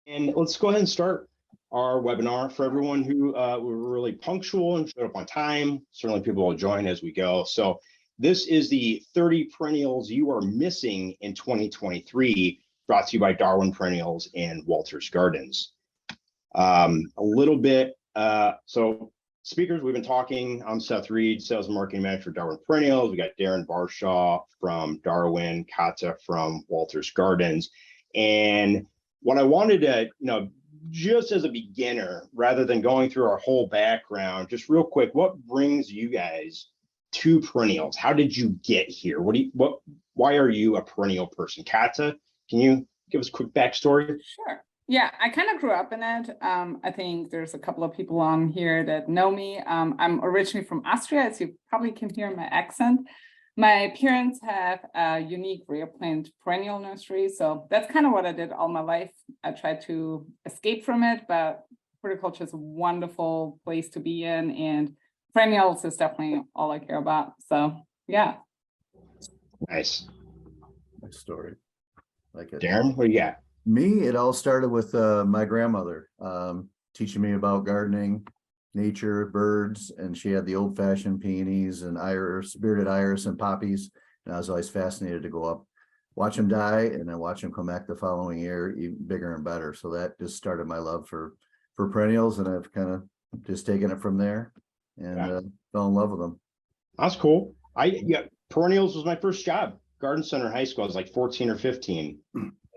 And let's go ahead and start our webinar. For everyone who were really punctual and showed up on time, certainly people will join as we go. So this is the 30 perennials you are missing in 2023, brought to you by Darwin Perennials and Walters Gardens. A little bit, so speakers, we've been talking. I'm Seth Reed, Sales and Marketing Manager for Darwin Perennials. We got Darren Barshaw from Darwin, Kata from Walters Gardens. And what I wanted to, just as a beginner, rather than going through our whole background, just real quick, what brings you guys to perennials? How did you get here? Why are you a perennial person? Kata, can you give us a quick backstory? Sure. Yeah, I kind of grew up in it. I think there's a couple of people on here that know me. I'm originally from Austria, as you probably can hear my accent. My parents have a unique rare plant perennial nursery, so that's kind of what I did all my life. I tried to escape from it, but horticulture is a wonderful place to be in, and perennials is definitely all I care about. So, yeah. Nice. Nice story. Like it. Darren, what do you got? Me, it all started with my grandmother teaching me about gardening, nature, birds, and she had the old-fashioned peonies and bearded iris and poppies, and I was always fascinated to go up, watch them die, and then watch them come back the following year, even bigger and better. So that just started my love for perennials, and I've kind of just taken it from there and fell in love with them. That's cool. Perennials was my first job. Garden center in high school. I was like 14 or 15.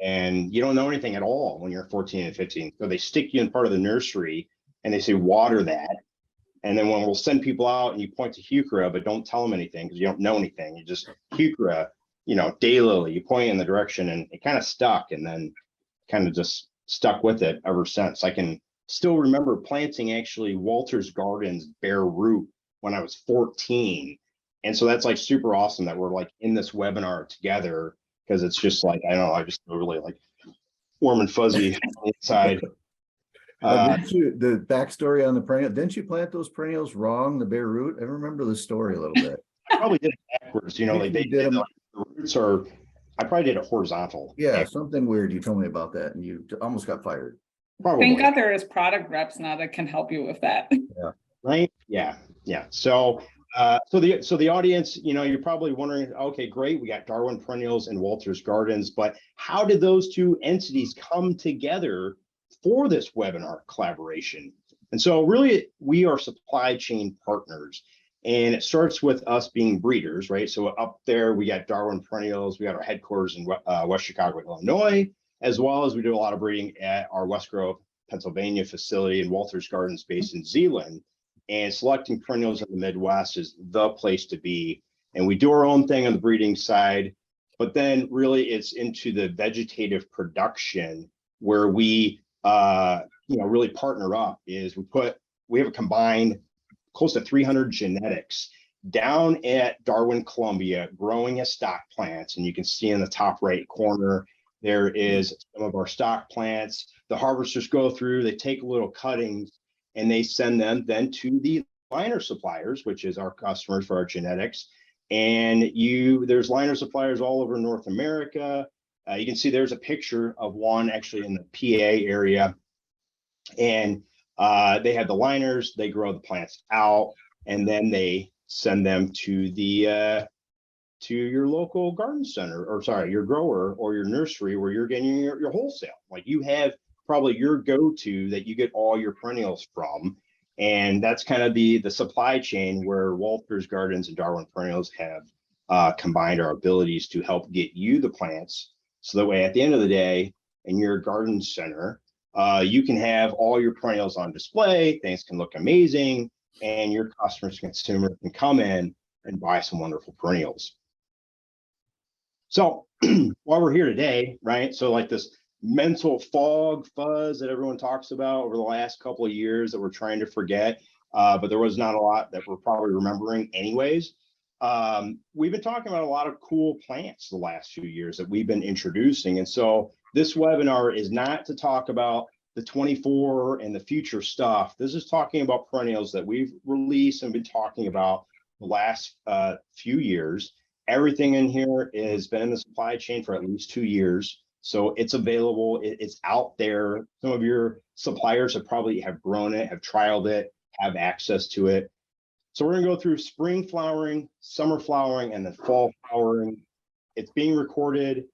And you don't know anything at all when you're 14 and 15. So they stick you in part of the nursery and they say, water that. And then when we'll send people out and you point to heuchera, but don't tell them anything because you don't know anything. You just heuchera, daylily, you point in the direction, and it kind of stuck, and then kind of just stuck with it ever since. I can still remember planting actually Walters Gardens bare root when I was 14. And so that's like super awesome that we're like in this webinar together, because it's just like, I don't know, I just feel really like warm and fuzzy inside. The backstory on the perennial, didn't you plant those perennials wrong, the bare root? I remember the story a little bit. I probably did it backwards, like they did the roots, or I probably did it horizontal. Yeah, something weird. You told me about that and you almost got fired. Probably. Thank God there is product reps now that can help you with that. Yeah. Right. Yeah. So the audience, you're probably wondering, okay, great, we got Darwin Perennials and Walters Gardens, but how did those two entities come together for this webinar collaboration? And so really, we are supply chain partners, and it starts with us being breeders, right? So up there, we got Darwin Perennials, we got our headquarters in West Chicago, Illinois, as well as we do a lot of breeding at our West Grove, Pennsylvania facility, and Walters Gardens based in Zeeland. And selecting perennials in the Midwest is the place to be. And we do our own thing on the breeding side, but then really it's into the vegetative production where we, really partner up. Is we have a combined close to 300 genetics down at Darwin, Columbia, growing as stock plants. And you can see in the top right corner, there is some of our stock plants. The harvesters go through, they take little cuttings, and they send them then to the liner suppliers, which is our customers for our genetics. And there's liner suppliers all over North America. You can see there's a picture of one actually in the PA area. And they have the liners, they grow the plants out, and then they send them to your local garden center, your grower or your nursery where you're getting your wholesale. Like you have probably your go-to that you get all your perennials from. And that's kind of the supply chain where Walters Gardens and Darwin Perennials have combined our abilities to help get you the plants. So that way, at the end of the day, in your garden center, you can have all your perennials on display, things can look amazing, and your customers, consumer can come in and buy some wonderful perennials. So while we're here today, right? So like this mental fuzz that everyone talks about over the last couple of years that we're trying to forget, but there was not a lot that we're probably remembering anyways. We've been talking about a lot of cool plants the last few years that we've been introducing. And so this webinar is not to talk about the 24 and the future stuff. This is talking about perennials that we've released and been talking about the last few years. Everything in here has been in the supply chain for at least 2 years. So it's available. It's out there. Some of your suppliers have grown it, have trialed it, have access to it. So we're going to go through spring flowering, summer flowering, and then fall flowering. It's being recorded.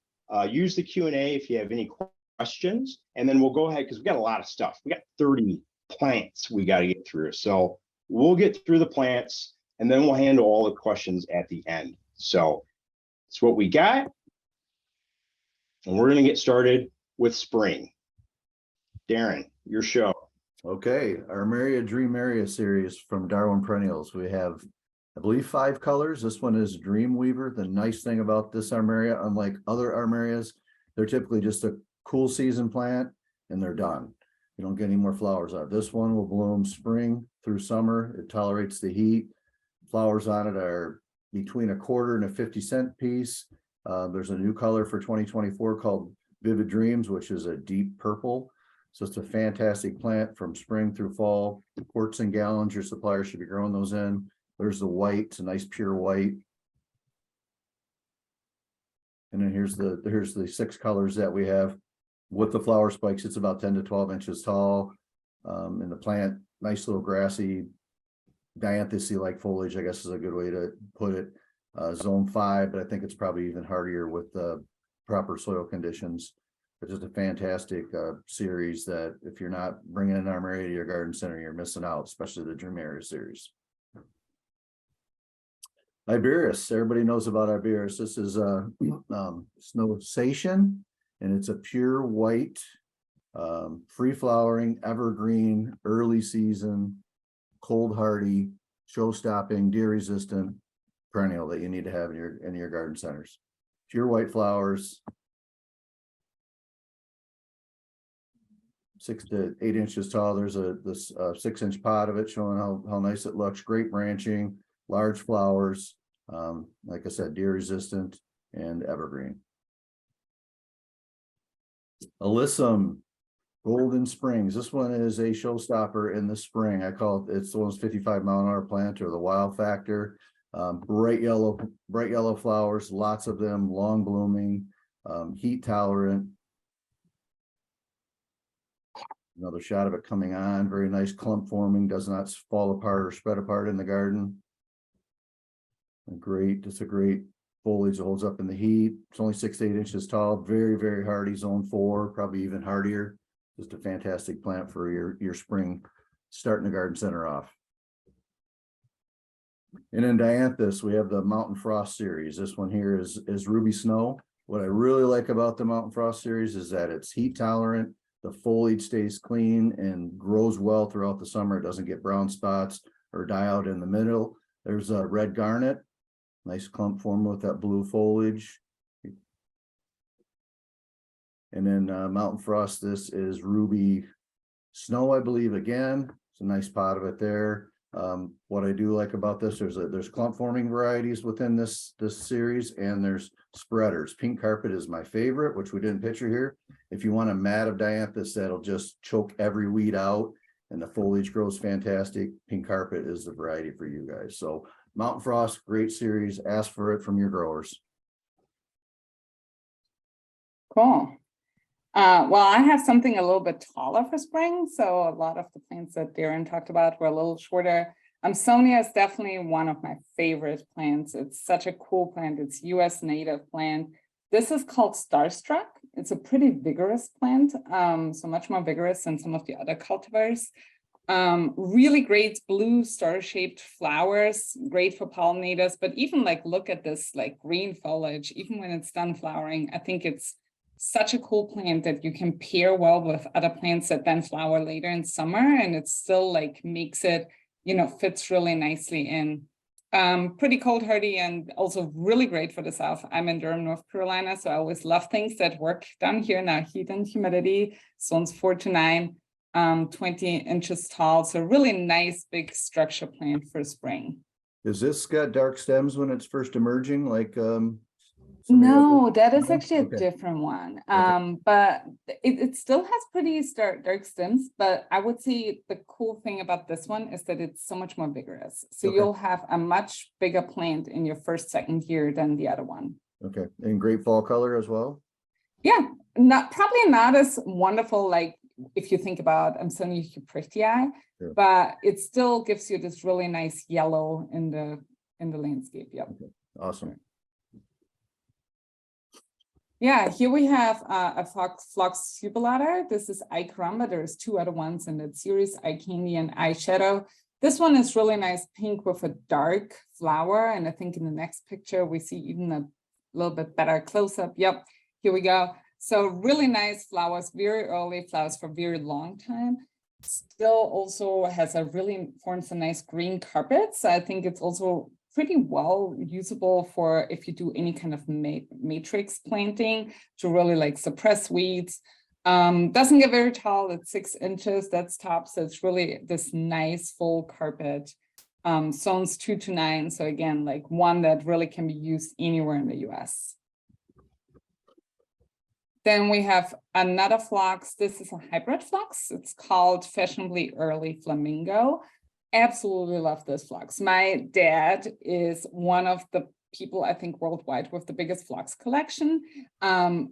Use the Q&A if you have any questions, and then we'll go ahead because we got a lot of stuff. We got 30 plants we got to get through. So we'll get through the plants, and then we'll handle all the questions at the end. So that's what we got. And we're going to get started with spring. Darren, your show. Okay, Armeria Dream Area series from Darwin Perennials. We have, I believe, 5 colors. This one is Dreamweaver. The nice thing about this Armeria, unlike other Armerias, they're typically just a cool season plant and they're done. You don't get any more flowers out. This one will bloom spring through summer. It tolerates the heat. Flowers on it are between a quarter and a 50-cent piece. There's a new color for 2024 called Vivid Dreams, which is a deep purple. So it's a fantastic plant from spring through fall. Quarts and gallons, your supplier should be growing those in. There's the white, it's a nice pure white. And then here's the 6 colors that we have. With the flower spikes, it's about 10 to 12 inches tall. And the plant, nice little grassy, Dianthus-like foliage, I guess is a good way to put it. Zone 5, but I think it's probably even hardier with the proper soil conditions. But just a fantastic series that if you're not bringing an Armeria to your garden center, you're missing out, especially the Dream Area series. Iberis, everybody knows about Iberis. This is a Snowsation, and it's a pure white, free flowering, evergreen, early season, cold hardy, show stopping, deer resistant perennial that you need to have in your garden centers. Pure white flowers, 6 to 8 inches tall. There's this 6-inch pot of it showing how nice it looks. Great branching, large flowers. Like I said, deer resistant and evergreen. Alyssum, Golden Springs. This one is a showstopper in the spring. I call it's the one's 55-mile-an-hour plant, or the wow factor. Bright yellow flowers, lots of them, long blooming, heat tolerant. Another shot of it coming on, very nice clump forming, does not fall apart or spread apart in the garden. It's a great foliage that holds up in the heat. It's only 6 to 8 inches tall, very, very hardy, zone 4, probably even hardier. Just a fantastic plant for your spring, starting the garden center off. And in Dianthus, we have the Mountain Frost series. This one here is Ruby Snow. What I really like about the Mountain Frost series is that it's heat tolerant. The foliage stays clean and grows well throughout the summer. It doesn't get brown spots or die out in the middle. There's a red garnet, nice clump form with that blue foliage. And then Mountain Frost, this is Ruby Snow, I believe, again. It's a nice pot of it there. What I do like about this, there's clump forming varieties within this series, and there's spreaders. Pink carpet is my favorite, which we didn't picture here. If you want a mat of Dianthus that'll just choke every weed out and the foliage grows fantastic, pink carpet is the variety for you guys. So Mountain Frost, great series. Ask for it from your growers. Cool. Well, I have something a little bit taller for spring. So a lot of the plants that Darren talked about were a little shorter. Amsonia is definitely one of my favorite plants. It's such a cool plant. It's US native plant. This is called Starstruck. It's a pretty vigorous plant, so much more vigorous than some of the other cultivars. Really great blue star-shaped flowers, great for pollinators, but even like look at this like green foliage, even when it's done flowering, I think it's such a cool plant that you can pair well with other plants that then flower later in summer, and it still like makes it, fits really nicely in. Pretty cold hardy and also really great for the south. I'm in Durham, North Carolina, so I always love things that work down here now. Heat and humidity, zones 4 to 9, 20 inches tall. So really nice big structure plant for spring. Is this got dark stems when it's first emerging, like No, that is No? actually a Okay. different one. Okay. But it still has pretty dark stems, but I would say the cool thing about this one is that it's so much more vigorous. So Okay. you'll have a much bigger plant in your first, second year than the other one. Okay, and great fall color as well? Yeah, probably not as wonderful, like if you think about Amsonia hybrida, Sure. but it still gives you this really nice yellow in the landscape. Yep. Okay. Awesome. Yeah, here we have a Phlox subulata. This is Icaramba. There's two other ones in that series, Eye Candy and Eyeshadow. This one is really nice pink with a dark flower. And I think in the next picture, we see even a little bit better close-up. Yep, here we go. So really nice flowers, very early flowers for a very long time. Still also forms a nice green carpet. So I think it's also pretty well usable for if you do any kind of matrix planting to really like suppress weeds. Doesn't get very tall, it's 6 inches, that's top. So it's really this nice full carpet, zones 2 to 9. So again, like one that really can be used anywhere in the US. Then we have another phlox. This is a hybrid phlox. It's called Fashionably Early Flamingo. Absolutely love this phlox. My dad is one of the people, I think, worldwide with the biggest phlox collection,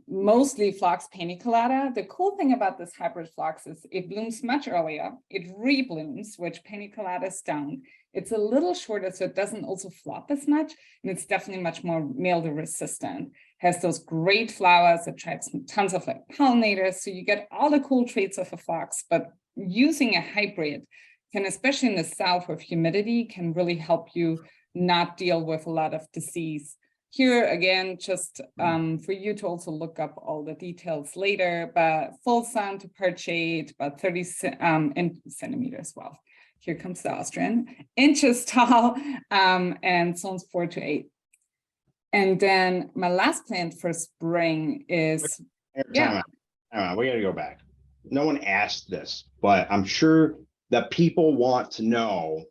mostly Phlox paniculata. The cool thing about this hybrid phlox is it blooms much earlier. It reblooms, which paniculatas don't. It's a little shorter, so it doesn't also flop as much, and it's definitely much more mildew resistant. Has those great flowers, attracts tons of like pollinators, so you get all the cool traits of a phlox, but using a hybrid can, especially in the south with humidity, can really help you not deal with a lot of disease. Here again, just for you to also look up all the details later, but full sun to part shade, about 30 centimeters. Well, here comes the Austrian, inches tall, and zones 4 to 8. And then my last plant for spring is, Time out. We got to go back. No one asked this, but I'm sure that people want to know,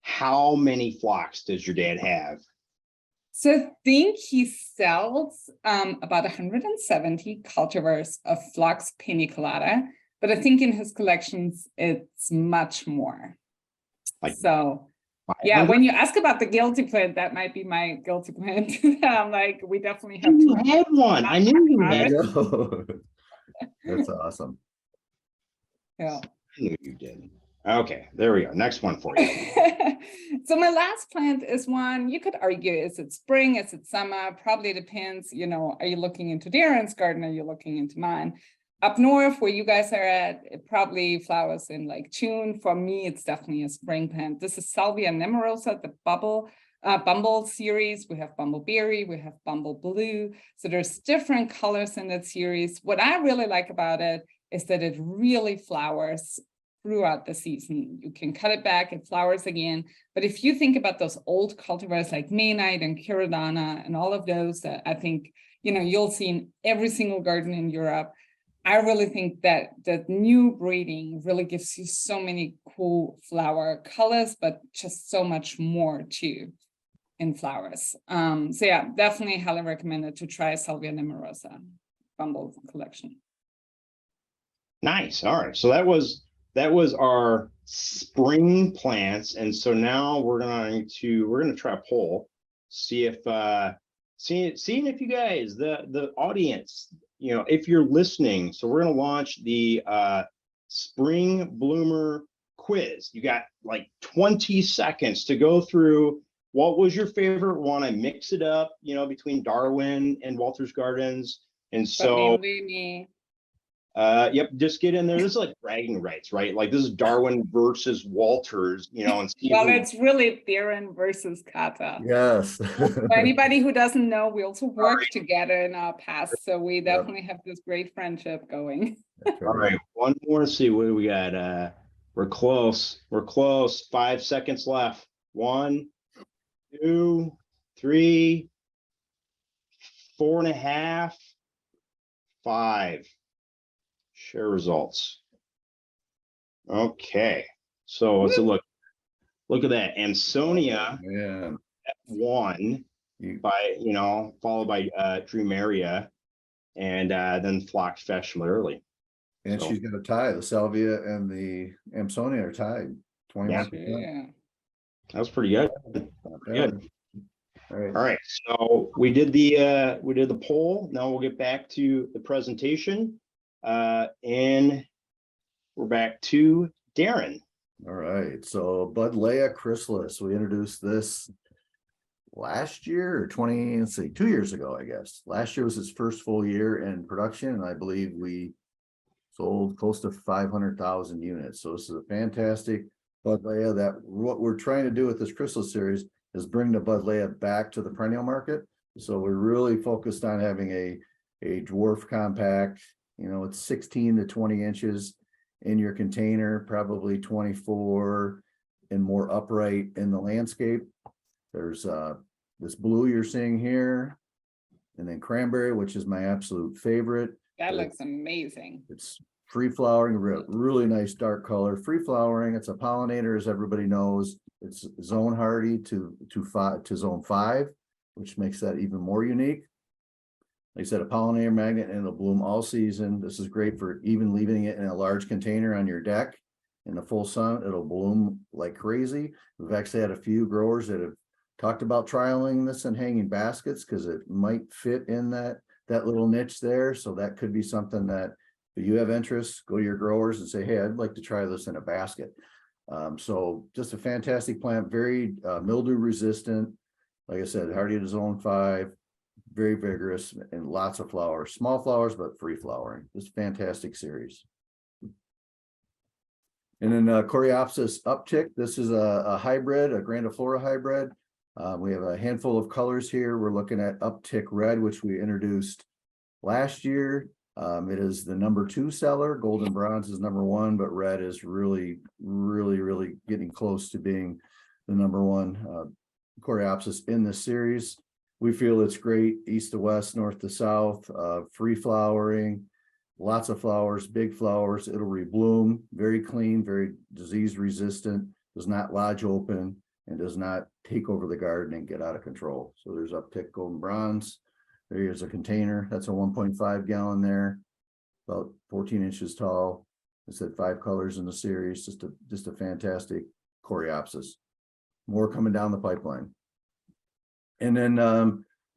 how many phlox does your dad have? so I think he sells about 170 cultivars of Phlox paniculata, but I think in his collections, it's much more. Like so, 500? yeah, when you ask about the guilty plant, that might be my guilty plant. I'm like, we definitely have You to. had one. I knew you had it. That's awesome. Yeah. I knew you did. Okay, there we go. Next one for you. So my last plant is one you could argue, is it spring, is it summer? Probably depends, are you looking into Darren's garden? Are you looking into mine? Up north where you guys are at, it probably flowers in like June. For me, it's definitely a spring plant. This is Salvia nemorosa, the Bumble series. We have Bumbleberry, we have Bumble Blue. So there's different colors in that series. What I really like about it is that it really flowers throughout the season. You can cut it back, it flowers again. But if you think about those old cultivars like Mainite and Caryopteris and all of those that I think, you'll see in every single garden in Europe, I really think that the new breeding really gives you so many cool flower colors, but just so much more too in flowers. So yeah, definitely highly recommended to try Salvia nemorosa Bumble collection. Nice. All right. So that was our spring plants, and so now we're gonna try a poll, see if seeing if you guys, the audience, if you're listening. So we're gonna launch the spring bloomer quiz. You got like 20 seconds to go through what was your favorite one. I mix it up, between Darwin and Walter's Gardens, and so. Yep, just get in there. This is like bragging rights, right? Like this is Darwin versus Walters, and well, it's really Darren versus Kata. Yes. For anybody who doesn't know, we also worked together in our past, so we definitely have this great friendship going. All right, one more. See what we got. We're close. 5 seconds left. 1, 2, 3, 4.5, 5. Share results. Okay, so let's look at that. Amsonia F1 followed by Armeria, and then Phlox Fashionably Early. And she's got a tie. The Salvia and the Amsonia are tied. 21%. Yeah. That was pretty good. Good. All right. All right, so we did the poll. Now we'll get back to the presentation. And we're back to Darren. All right. So Buddleia chrysalis, we introduced this last year or 2 years ago, I guess. Last year was its first full year in production, and I believe we sold close to 500,000 units. So this is a fantastic Buddleia. That what we're trying to do with this chrysalis series is bring the Buddleia back to the perennial market. So we're really focused on having a dwarf compact, it's 16 to 20 inches in your container, probably 24 and more upright in the landscape. There's this blue you're seeing here, and then cranberry, which is my absolute favorite. That looks amazing. It's free flowering, really nice dark color. Free flowering. It's a pollinator, as everybody knows. It's zone hardy to zone 5, which makes that even more unique. Like I said, a pollinator magnet, and it'll bloom all season. This is great for even leaving it in a large container on your deck in the full sun. It'll bloom like crazy. We've actually had a few growers that have talked about trialing this in hanging baskets because it might fit in that little niche there. So that could be something that if you have interest, go to your growers and say, hey, I'd like to try this in a basket. So just a fantastic plant, very mildew resistant. Like I said, hardy to zone 5, very vigorous, and lots of flowers, small flowers, but free flowering. Just fantastic series. And then Coreopsis uptick. This is a hybrid, a grandiflora hybrid. We have a handful of colors here. We're looking at uptick red, which we introduced last year. It is the number 2 seller. Golden bronze is number 1, but red is really getting close to being the number 1 Coreopsis in this series. We feel it's great east to west, north to south, free flowering, lots of flowers, big flowers. It'll rebloom, very clean, very disease resistant, does not lodge open, and does not take over the garden and get out of control. So there's uptick golden bronze. There's a container. That's a 1.5 gallon there, about 14 inches tall. I said 5 colors in the series. Just a fantastic Coreopsis. More coming down the pipeline. And then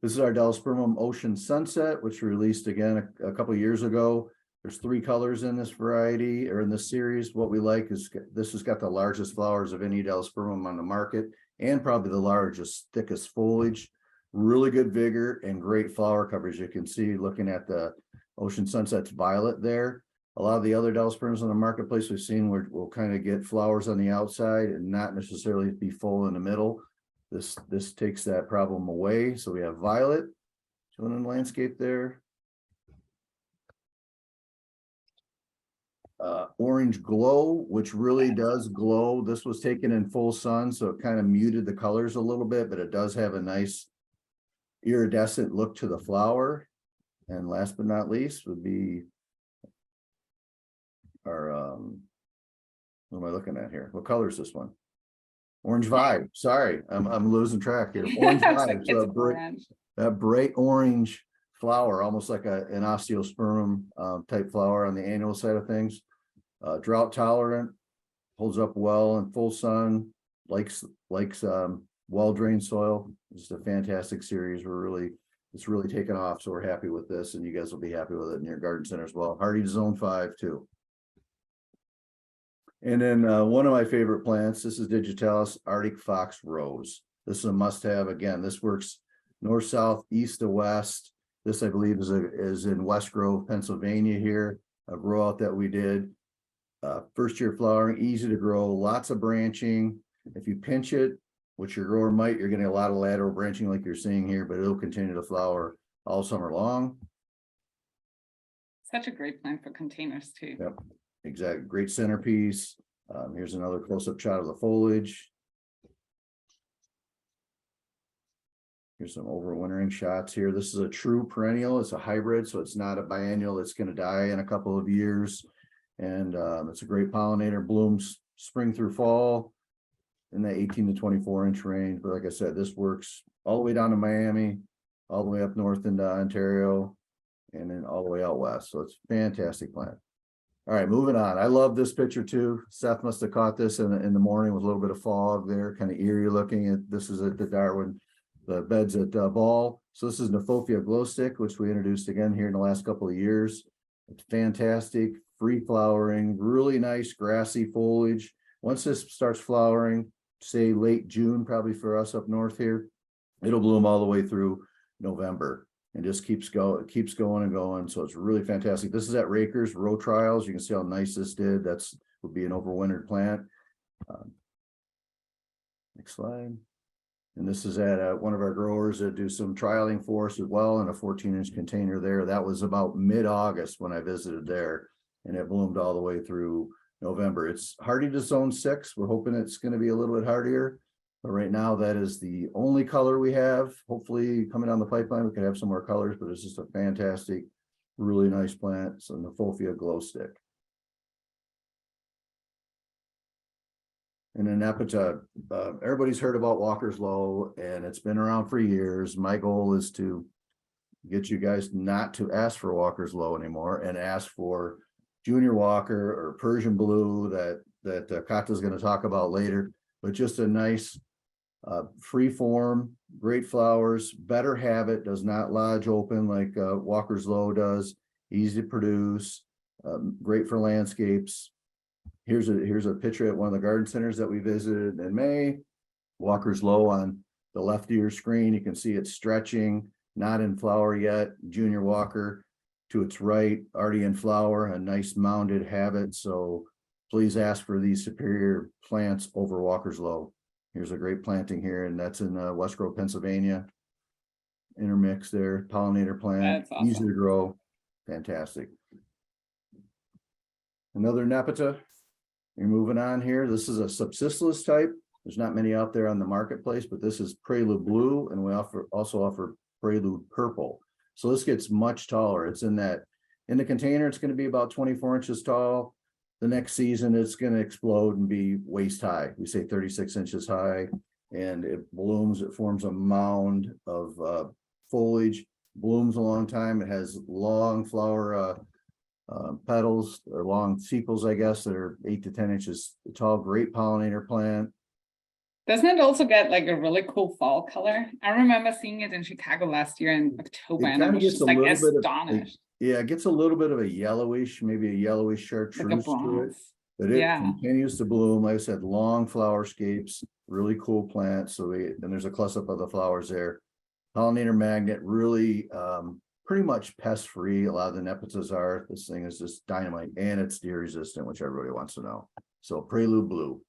this is our Delosperma Ocean Sunset, which we released again a couple of years ago. There's 3 colors in this variety or in this series. What we like is this has got the largest flowers of any Delosperma on the market, and probably the largest, thickest foliage. Really good vigor and great flower coverage. You can see looking at the Ocean Sunset's violet there. A lot of the other Delospermas on the marketplace we've seen we'll kind of get flowers on the outside and not necessarily be full in the middle. This takes that problem away. So we have violet showing in the landscape there. Orange glow, which really does glow. This was taken in full sun, so it kind of muted the colors a little bit, but it does have a nice iridescent look to the flower. And last but not least would be our what am I looking at here? What color is this one? Orange Vibe. Sorry, I'm losing track here. Orange Vibe. So that bright orange flower, almost like an osteospermum type flower on the annual side of things. Drought tolerant, holds up well in full sun, likes well-drained soil. It's a fantastic series. It's really taken off, so we're happy with this, and you guys will be happy with it in your garden center as well. Hardy to zone 5 too. And then one of my favorite plants, this is Digitalis Arctic Fox Rose. This is a must-have. Again, this works north, south, east to west. This, I believe, is in West Grove, Pennsylvania here, a grow out that we did. First year flowering, easy to grow, lots of branching. If you pinch it, which your grower might, you're getting a lot of lateral branching like you're seeing here, but it'll continue to flower all summer long. Such a great plant for containers too. Yep, exactly. Great centerpiece. Here's another close-up shot of the foliage. Here's some overwintering shots here. This is a true perennial. It's a hybrid, so it's not a biennial. It's going to die in a couple of years. And it's a great pollinator, blooms spring through fall in the 18 to 24 inch range. But like I said, this works all the way down to Miami, all the way up north into Ontario, and then all the way out west. So it's a fantastic plant. All right, moving on. I love this picture too. Seth must have caught this in the morning with a little bit of fog there, kind of eerie looking. This is at the Darwin the beds at Ball. So this is Kniphofia glow stick, which we introduced again here in the last couple of years. It's fantastic, free flowering, really nice grassy foliage. Once this starts flowering, say late June, probably for us up north here, it'll bloom all the way through November and just keeps going and going. So it's really fantastic. This is at Rakers row trials. You can see how nice this did. That's would be an overwintered plant. Next slide. And this is at one of our growers that do some trialing for us as well in a 14-inch container there. That was about mid-August when I visited there, and it bloomed all the way through November. It's hardy to zone 6. We're hoping it's going to be a little bit hardier, but right now that is the only color we have. Hopefully coming down the pipeline, we can have some more colors, but it's just a fantastic, really nice plant. So Kniphofia glow stick. And then Nepeta, everybody's heard about Walker's Low, and it's been around for years. My goal is to get you guys not to ask for Walker's Low anymore and ask for Junior Walker or Persian Blue that Kata's going to talk about later. But just a nice free form, great flowers, better habit, does not lodge open like Walker's Low does, easy to produce, great for landscapes. Here's a picture at one of the garden centers that we visited in May. Walker's Low on the left of your screen. You can see it's stretching, not in flower yet. Junior Walker to its right, already in flower, a nice mounded habit. So please ask for these superior plants over Walker's Low. Here's a great planting here, and that's in West Grove, Pennsylvania. Intermix there, pollinator plant, That's awesome. easy to grow, fantastic. Another Nepeta. You're moving on here. This is a subsistence type. There's not many out there on the marketplace, but this is Prelude Blue, and we also offer Prelude Purple. So this gets much taller. It's in the container, it's going to be about 24 inches tall. The next season, it's going to explode and be waist high. We say 36 inches high, and it blooms. It forms a mound of foliage, blooms a long time. It has long flower petals or long sepals, I guess, that are 8 to 10 inches tall. Great pollinator plant. Doesn't it also get like a really cool fall color? I remember seeing it in Chicago last year in October, and I was just like astonished. Yeah, it gets a little bit of a yellowish, maybe a yellowish chartreuse to it, but it continues to bloom. Like I said, long flower scapes, really cool plant. So and there's a close-up of the flowers there. Pollinator magnet, really pretty much pest free. A lot of the Nepetas are. This thing is just dynamite, and it's deer resistant, which everybody wants to know. So Prelude Blue.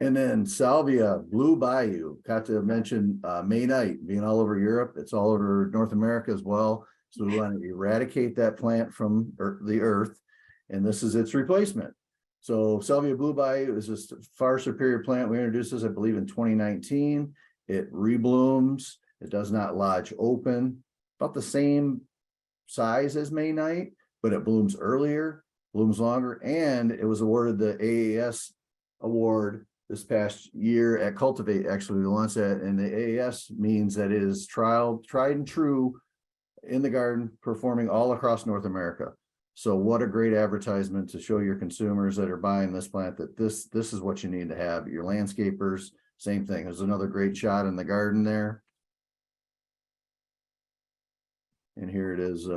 And then Salvia, Blue Bayou. Got to mention May night being all over Europe. It's all over North America as well. So we want to eradicate that plant from the earth, and this is its replacement. So Salvia Blue Bayou is just a far superior plant. We introduced this, I believe, in 2019. It reblooms. It does not lodge open. About the same size as May night, but it blooms earlier, blooms longer, and it was awarded the AAS award this past year at Cultivate. Actually, we launched that, and the AAS means that it is tried and true in the garden, performing all across North America. So what a great advertisement to show your consumers that are buying this plant that this is what you need to have. Your landscapers, same thing. There's another great shot in the garden there. And here it is,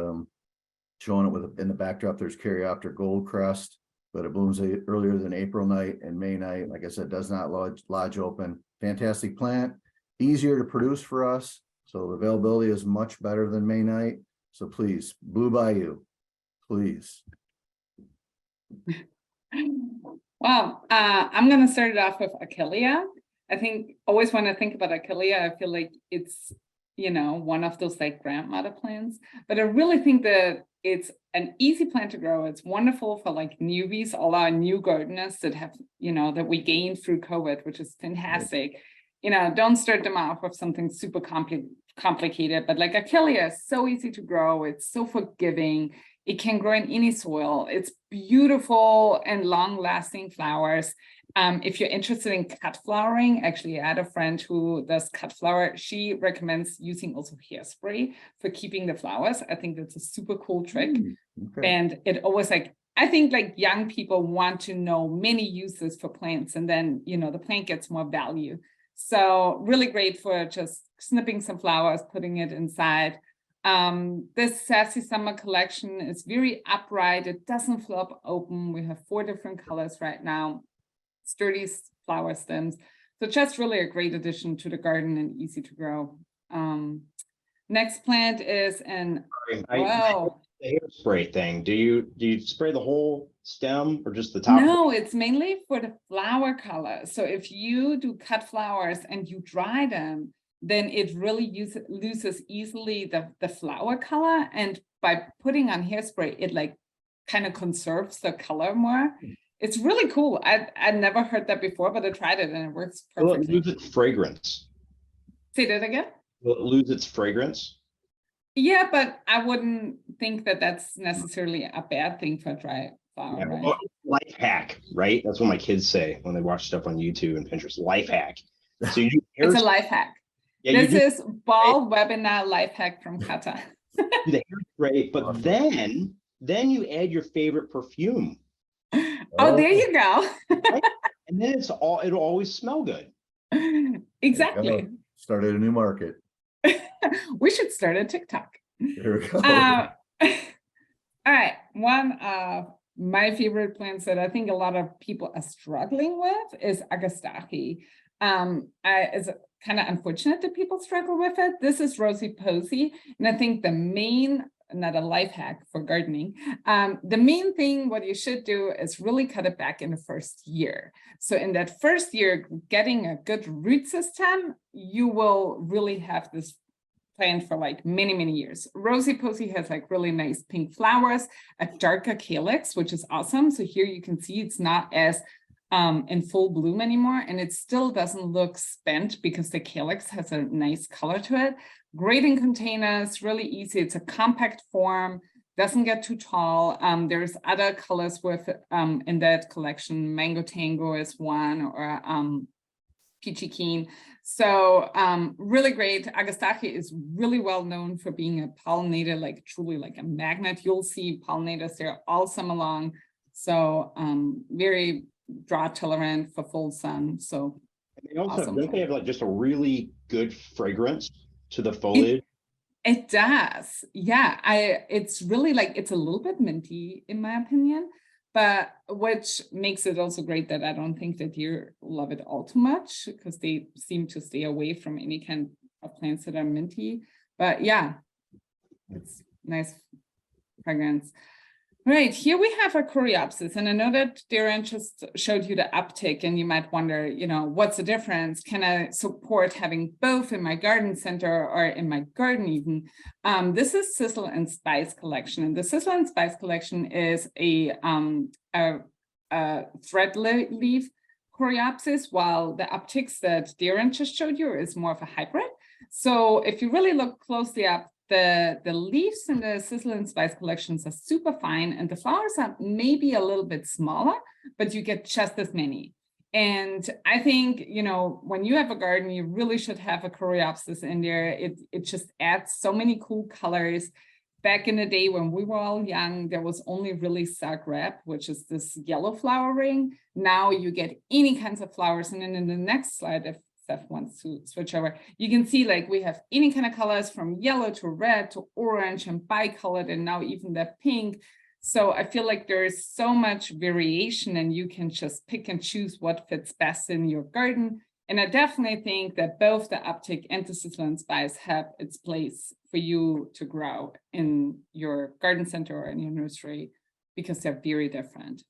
showing it in the backdrop. There's Caryopteris gold crest, but it blooms earlier than April night and May night. Like I said, does not lodge open. Fantastic plant, easier to produce for us. So the availability is much better than May night. So please, Blue Bayou, please. Well, I'm going to start it off with Achillea. I think always when I think about Achillea, I feel like it's, one of those like grandmother plants, but I really think that it's an easy plant to grow. It's wonderful for like newbies, all our new gardeners that have, that we gained through COVID, which is fantastic. Don't start them off with something super complicated, but like Achillea is so easy to grow. It's so forgiving. It can grow in any soil. It's beautiful and long-lasting flowers. If you're interested in cut flowering, actually I had a friend who does cut flower. She recommends using also hairspray for keeping the flowers. I think that's a super cool trick. Okay. And it always I think like young people want to know many uses for plants, and then, the plant gets more value. So really great for just snipping some flowers, putting it inside. This Sassy Summer collection is very upright. It doesn't flop open. We have 4 different colors right now, sturdy flower stems. So just really a great addition to the garden and easy to grow. Next plant is an, wow. The hairspray thing. Do you spray the whole stem or just the top? No, it's mainly for the flower color. So if you do cut flowers and you dry them, then it really loses easily the flower color. And by putting on hairspray, it like kind of conserves the color more. It's really cool. I never heard that before, but I tried it and it works perfectly. Will it lose its fragrance? Say that again? Will it lose its fragrance? Yeah, but I wouldn't think that that's necessarily a bad thing for a dry flower, right? Well, life hack, right? That's what my kids say when they watch stuff on YouTube and Pinterest. Life hack. So you it's a life hack. Yeah, this is ball webinar life hack from Kata. The hairspray, but then you add your favorite perfume. Oh, there you go. Right? And then it'll always smell good. Exactly. Started a new market. We should start a TikTok. There we go. All right. One of my favorite plants that I think a lot of people are struggling with is Agastache. It's kind of unfortunate that people struggle with it. This is Rosy Posy. And I think the main, not a life hack for gardening, the main thing what you should do is really cut it back in the first year. So in that first year, getting a good root system, you will really have this plant for like many, many years. Rosy Posy has like really nice pink flowers, a darker calyx, which is awesome. So here you can see it's not as in full bloom anymore, and it still doesn't look spent because the calyx has a nice color to it. Great in containers, really easy. It's a compact form, doesn't get too tall. There's other colors with in that collection. Mango Tango is one, or Peachy Keen. So really great. Agastache is really well known for being a pollinator, like truly like a magnet. You'll see pollinators there all summer long. So very drought tolerant for full sun. So and they also awesome. Don't they have like just a really good fragrance to the foliage? It does. Yeah. It's really like, it's a little bit minty in my opinion, but which makes it also great that I don't think that deer love it all too much because they seem to stay away from any kind of plants that are minty. But yeah, it's nice fragrance. Right, here we have a Coreopsis, and I know that Darren just showed you the uptick, and you might wonder, you know, what's the difference? Can I support having both in my garden center or in my garden even? This is Sizzle and Spice collection, and the Sizzle and Spice collection is a thread leaf Coreopsis, while the upticks that Darren just showed you is more of a hybrid. So if you really look closely up, the leaves in the Sizzle and Spice collections are super fine, and the flowers are maybe a little bit smaller, but you get just as many. And I think, you know, when you have a garden, you really should have a Coreopsis in there. It just adds so many cool colors. Back in the day when we were all young, there was only really Zagreb, which is this yellow flowering. Now you get any kinds of flowers. And then in the next slide, if Steph wants to switch over, you can see like we have any kind of colors from yellow to red to orange and bicolored, and now even the pink. So I feel like there is so much variation, and you can just pick and choose what fits best in your garden. And I definitely think that both the uptick and the Sizzle and Spice have its place for you to grow in your garden center or in your nursery because they're very different.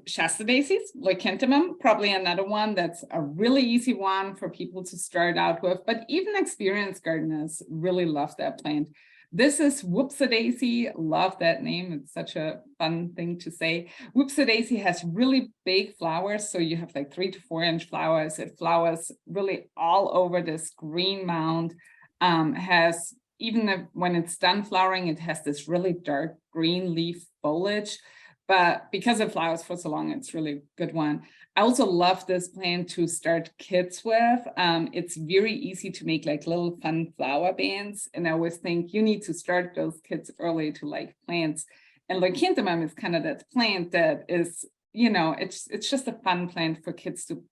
Shasta daisies, Leucanthemum, probably another one that's a really easy one for people to start out with, but even experienced gardeners really love that plant. This is Whoopsie-daisy, love that name, it's such a fun thing to say. Whoopsie-daisy has really big flowers, so you have like 3 to 4 inch flowers. It flowers really all over this green mound, has, even when it's done flowering, it has this really dark green leaf foliage. But because it flowers for so long, it's really a good one. I also love this plant to start kits with. It's very easy to make like little fun flower bands. And I always think you need to start those kits early to like plants. And Leucanthemum is kind of that plant that is, you know, it's just a fun plant for kids to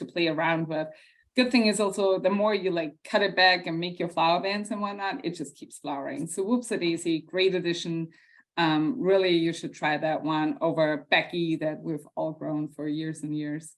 play around with. Good thing is also the more you like cut it back and make your flower bands and whatnot, it just keeps flowering. So whoopsie-daisy, great addition. Really, you should try that one over Becky that we've all grown for years and years.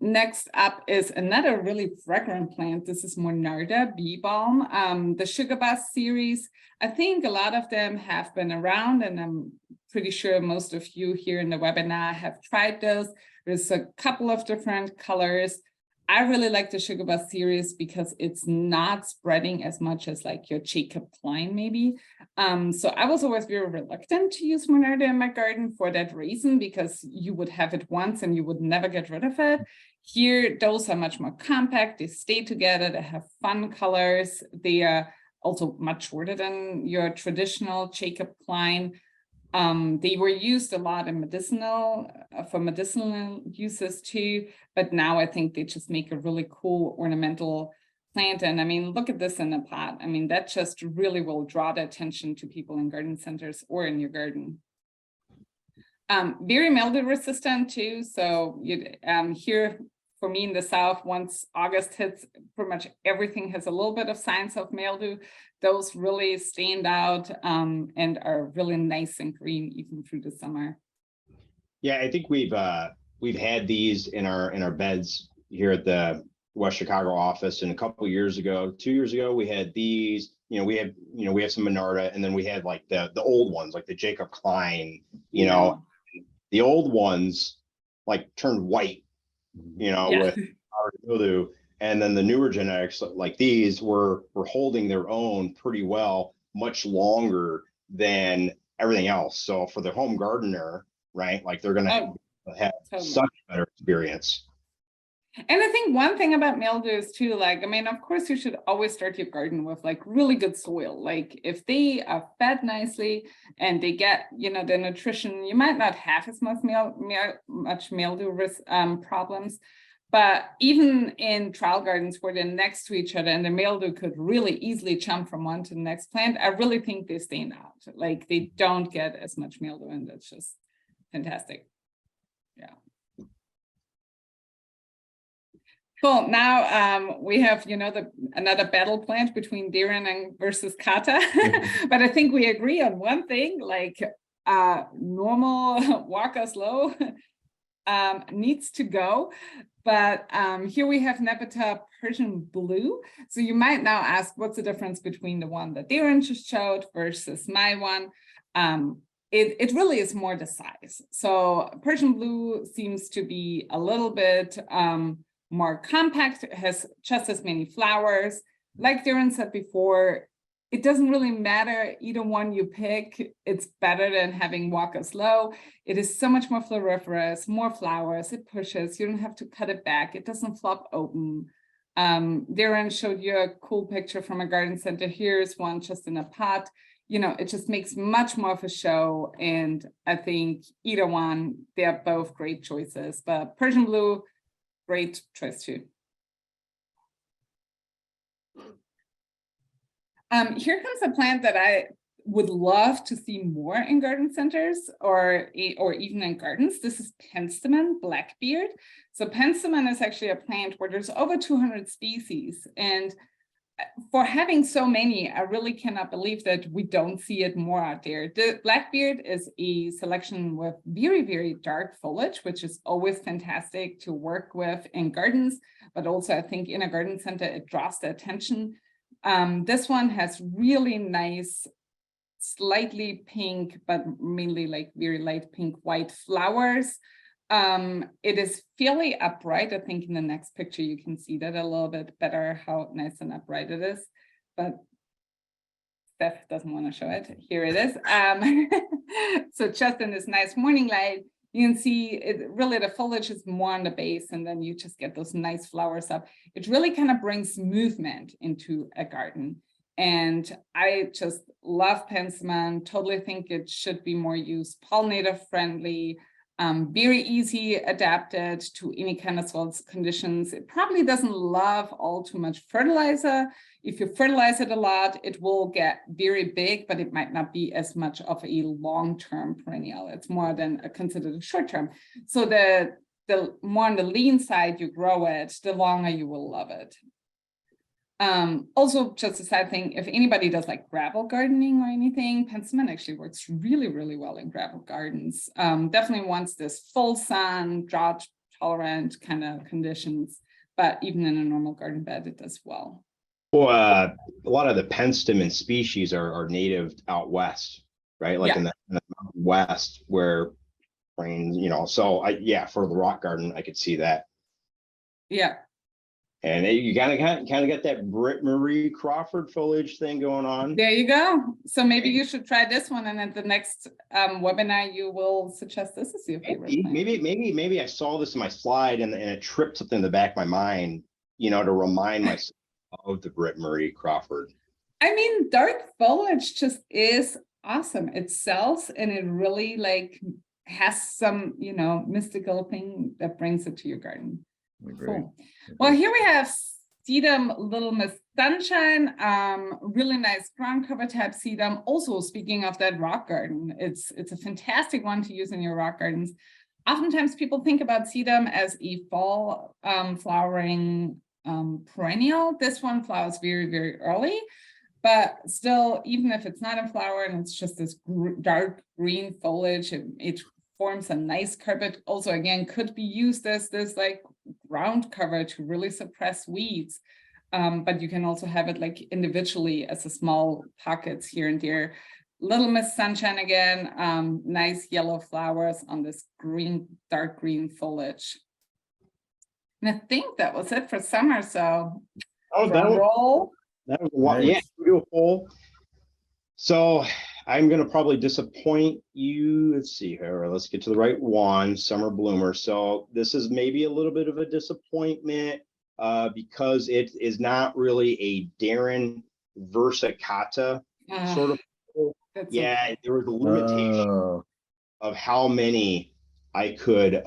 Next up is another really fragrant plant. This is Monarda bee balm, the sugar bus series. I think a lot of them have been around, and I'm pretty sure most of you here in the webinar have tried those. There's a couple of different colors. I really like the sugar bus series because it's not spreading as much as like your Jacob Klein maybe. So I was always very reluctant to use Monarda in my garden for that reason, because you would have it once and you would never get rid of it. Here, those are much more compact. They stay together. They have fun colors. They are also much shorter than your traditional Jacob Klein. They were used a lot in for medicinal uses too, but now I think they just make a really cool ornamental plant. And I mean, look at this in a pot. I mean, that just really will draw the attention to people in garden centers or in your garden. Very mildew resistant too. So here for me in the South, once August hits, pretty much everything has a little bit of signs of mildew. Those really stand out and are really nice and green even through the summer. Yeah, I think we've had these in our beds here at the West Chicago office, and a couple of years ago, 2 years ago, we had these. We have some Monarda, and then we had like the old ones, like the Jacob Klein. The old ones like turned white, with mildew. And then the newer genetics, like these, were holding their own pretty well, much longer than everything else. So for the home gardener, right, like they're going to have such a better experience. And I think one thing about mildew is too, like, I mean, of course, you should always start your garden with like really good soil. Like if they are fed nicely and they get, the nutrition, you might not have as much mildew risk problems. But even in trial gardens where they're next to each other and the mildew could really easily jump from one to the next plant, I really think they stand out. Like they don't get as much mildew, and that's just fantastic. Yeah. Cool. Now we have, another battle plant between Darwin versus Kata. But I think we agree on one thing, like normal walker slow needs to go. But here we have Nepeta Persian blue. So you might now ask, what's the difference between the one that Darwin just showed versus my one? It really is more the size. So Persian blue seems to be a little bit more compact, has just as many flowers. Like Darwin said before, it doesn't really matter either one you pick. It's better than having walker slow. It is so much more floriferous, more flowers, it pushes, you don't have to cut it back, it doesn't flop open. Darwin showed you a cool picture from a garden center. Here's one just in a pot. It just makes much more of a show. And I think either one, they're both great choices, but Persian blue, great choice too. Here comes a plant that I would love to see more in garden centers or even in gardens. This is Penstemon blackbeard. So Penstemon is actually a plant where there's over 200 species. And for having so many, I really cannot believe that we don't see it more out there. The blackbeard is a selection with very, very dark foliage, which is always fantastic to work with in gardens, but also I think in a garden center, it draws the attention. This one has really nice, slightly pink, but mainly like very light pink, white flowers. It is fairly upright. I think in the next picture, you can see that a little bit better, how nice and upright it is, but Steph doesn't want to show it. Here it is. So just in this nice morning light, you can see it really, the foliage is more on the base, and then you just get those nice flowers up. It really kind of brings movement into a garden. And I just love Penstemon, totally think it should be more used, pollinator friendly. Very easy adapted to any kind of soil conditions. It probably doesn't love all too much fertilizer. If you fertilize it a lot, it will get very big, but it might not be as much of a long-term perennial. It's more than considered a short-term. So the more on the lean side you grow it, the longer you will love it. Also, just a side thing, if anybody does like gravel gardening or anything, Penstemon actually works really, really well in gravel gardens. Definitely wants this full sun, drought tolerant kind of conditions, but even in a normal garden bed, it does well. Well, a lot of the Penstemon species are native out west, right? Like in the west where rains, so for the rock garden, I could see that. Yeah. And you kind of got that Britt Marie Crawford foliage thing going on. There you go. So maybe you should try this one, and at the next webinar, you will suggest this is your favorite. Maybe I saw this in my slide, and it tripped something in the back of my mind, to remind myself of the Britt Marie Crawford. I mean, dark foliage just is awesome. It sells, and it really has some, mystical thing that brings it to your garden. Cool. Well, here we have Sedum Little Miss Sunshine, really nice ground cover type Sedum. Also, speaking of that rock garden, it's a fantastic one to use in your rock gardens. Oftentimes people think about Sedum as a fall flowering perennial. This one flowers very, very early, but still, even if it's not in flower and it's just this dark green foliage, it forms a nice carpet. Also, again, could be used as this ground cover to really suppress weeds. But you can also have it individually as a small pockets here and there. Little Miss Sunshine again, nice yellow flowers on this dark green foliage. And I think that was it for summer. So that was a lot. Nice. Yeah, we do a poll. So I'm going to probably disappoint you. Let's see here. Let's get to the right one. Summer bloomer. So this is maybe a little bit of a disappointment because it is not really a Darwin versicata sort of. Yeah, there was a limitation of how many I could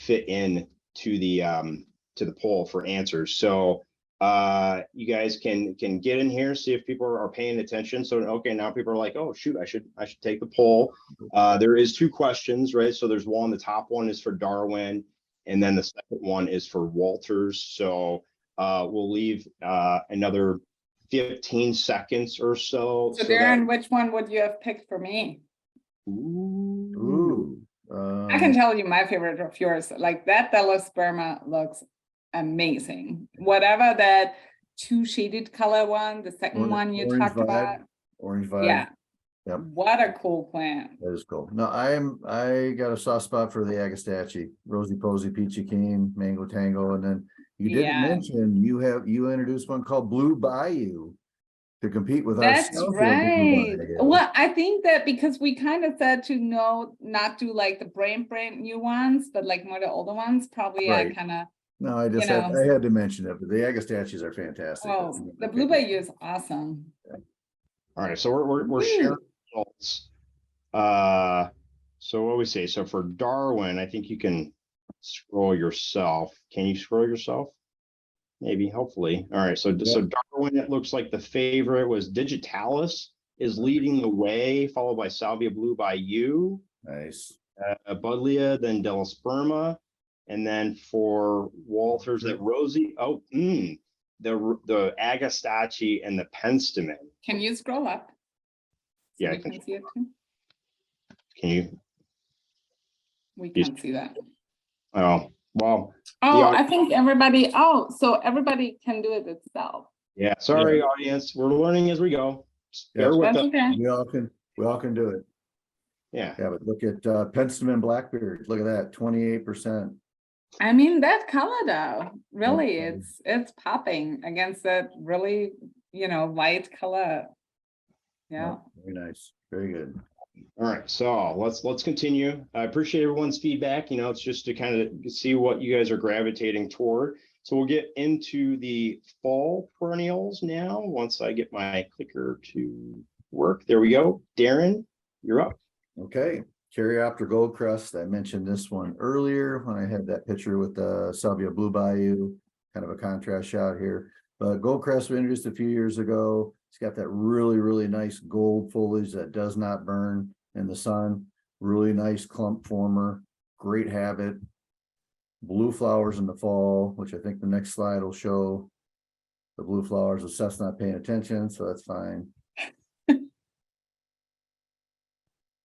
fit in to the poll for answers. So you guys can get in here, see if people are paying attention. So okay, now people are like, oh shoot, I should take the poll. There is 2 questions, right? So there's one, the top one is for Darwin, and then the second one is for Walters. So we'll leave another 15 seconds or so. So Darren, which one would you have picked for me? Ooh. I can tell you my favorite of yours. That Delosperma looks amazing. Whatever that 2 shaded color one, the second one you talked about. Orange vibe. Yeah. Yep. What a cool plant. That is cool. No, I got a soft spot for the Agastache, Rosy Posy, Peachy Keen, Mango Tango, and then you didn't mention you introduced one called Blue Bayou to compete with our. That's right. Well, I think that because we kind of said to not do the brand new ones, but more the older ones, probably right. I kind of. No, I just I had to mention it, but the Agastaches are fantastic. Oh, the Blue Bayou is awesome. Yeah. All right, so we're sharing results. So what we say? So for Darwin, I think you can scroll yourself. Can you scroll yourself? Maybe, hopefully. All right, so Darwin, it looks like the favorite was Digitalis is leading the way, followed by Salvia Blue Bayou. Nice. Buddleia, then Delosperma. And then for Walters, that Rosie, the Agastache and the Penstemon. Can you scroll up? Yeah, I can see it too. Can you? We can't see that. Oh, well. Oh, I think everybody, so everybody can do it itself. Yeah, sorry, audience. We're learning as we go. Bear with us. Okay. We all can do it. Yeah. Yeah, but look at Penstemon Blackbeard. Look at that, 28%. I mean, that color though, really, it's popping against that really, light color. Yeah. Very nice. Very good. All right, so let's continue. I appreciate everyone's feedback. It's just to kind of see what you guys are gravitating toward. So we'll get into the fall perennials now. Once I get my clicker to work, there we go. Darren, you're up. Okay, Caryopter Goldcrest, I mentioned this one earlier when I had that picture with the Salvia Blue Bayou, kind of a contrast shot here. But Goldcrest was introduced a few years ago. It's got that really, really nice gold foliage that does not burn in the sun. Really nice clump former, great habit. Blue flowers in the fall, which I think the next slide will show. The blue flowers, the Seth's not paying attention, so that's fine.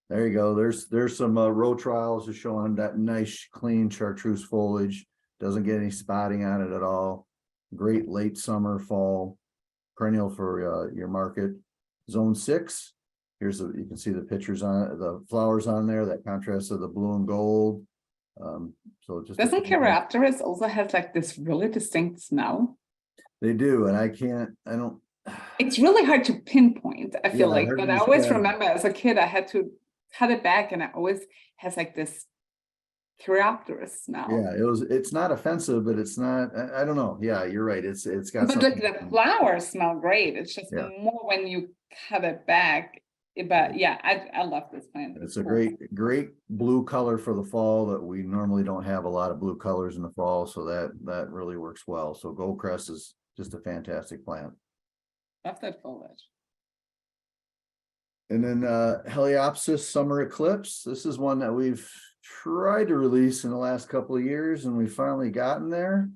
There you go. There's some row trials just showing that nice, clean chartreuse foliage. Doesn't get any spotting on it at all. Great late summer, fall perennial for your market. Zone 6. You can see the pictures on it, the flowers on there, that contrast of the blue and gold. So just doesn't Caryopteris also has like this really distinct smell? They do, and I don't. It's really hard to pinpoint, I feel like, but I always describe. remember as a kid, I had to cut it back and it always has like this Caryopteris smell. Yeah, it's not offensive, but it's not, I don't know. Yeah, you're right. It's got But like the flowers smell great. It's just more when you cut it back. But yeah, I love this plant. It's a great blue color for the fall that we normally don't have a lot of blue colors in the fall. So that really works well. So Goldcrest is just a fantastic plant. Love that foliage. And then Heliopsis Summer Eclipse. This is one that we've tried to release in the last couple of years, and we've finally gotten there.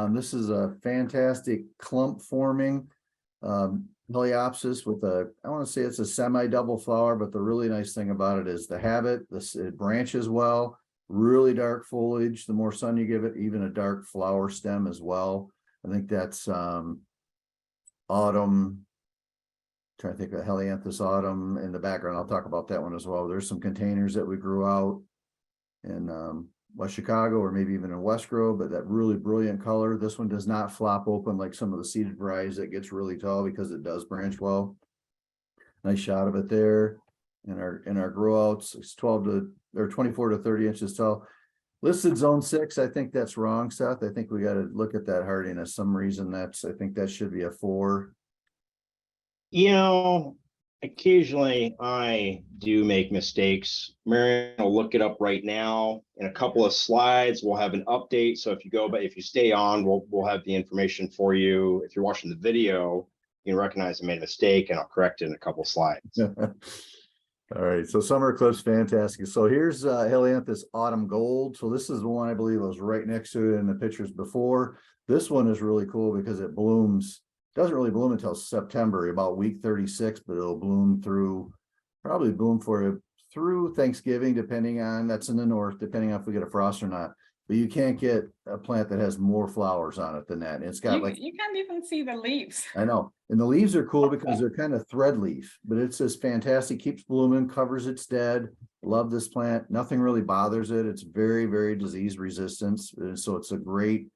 This is a fantastic clump forming Heliopsis with I want to say it's a semi-double flower, but the really nice thing about it is the habit. It branches well, really dark foliage. The more sun you give it, even a dark flower stem as well. I think that's autumn. Trying to think of Helianthus autumn in the background. I'll talk about that one as well. There's some containers that we grew out in West Chicago or maybe even in West Grove, but that really brilliant color. This one does not flop open like some of the seeded varieties that gets really tall because it does branch well. Nice shot of it there. In our grow outs, it's 24 to 30 inches tall. Listed zone 6. I think that's wrong, Seth. I think we got to look at that hardiness. Some reason I think that should be a 4. You know, occasionally I do make mistakes. Marion will look it up right now. In a couple of slides, we'll have an update. So if you stay on, we'll have the information for you. If you're watching the video, you can recognize I made a mistake and I'll correct it in a couple of slides. All right, so Summer Eclipse, fantastic. So here's Helianthus Autumn Gold. So this is the one I believe was right next to it in the pictures before. This one is really cool because it blooms. Doesn't really bloom until September, about week 36, but it'll bloom through Thanksgiving, depending on, that's in the north, depending on if we get a frost or not. But you can't get a plant that has more flowers on it than that. And it's got you can't even see the leaves. I know. And the leaves are cool because they're kind of thread leaf, but it's just fantastic. Keeps blooming, covers its dead. Love this plant. Nothing really bothers it. It's very, very disease resistant. So it's a great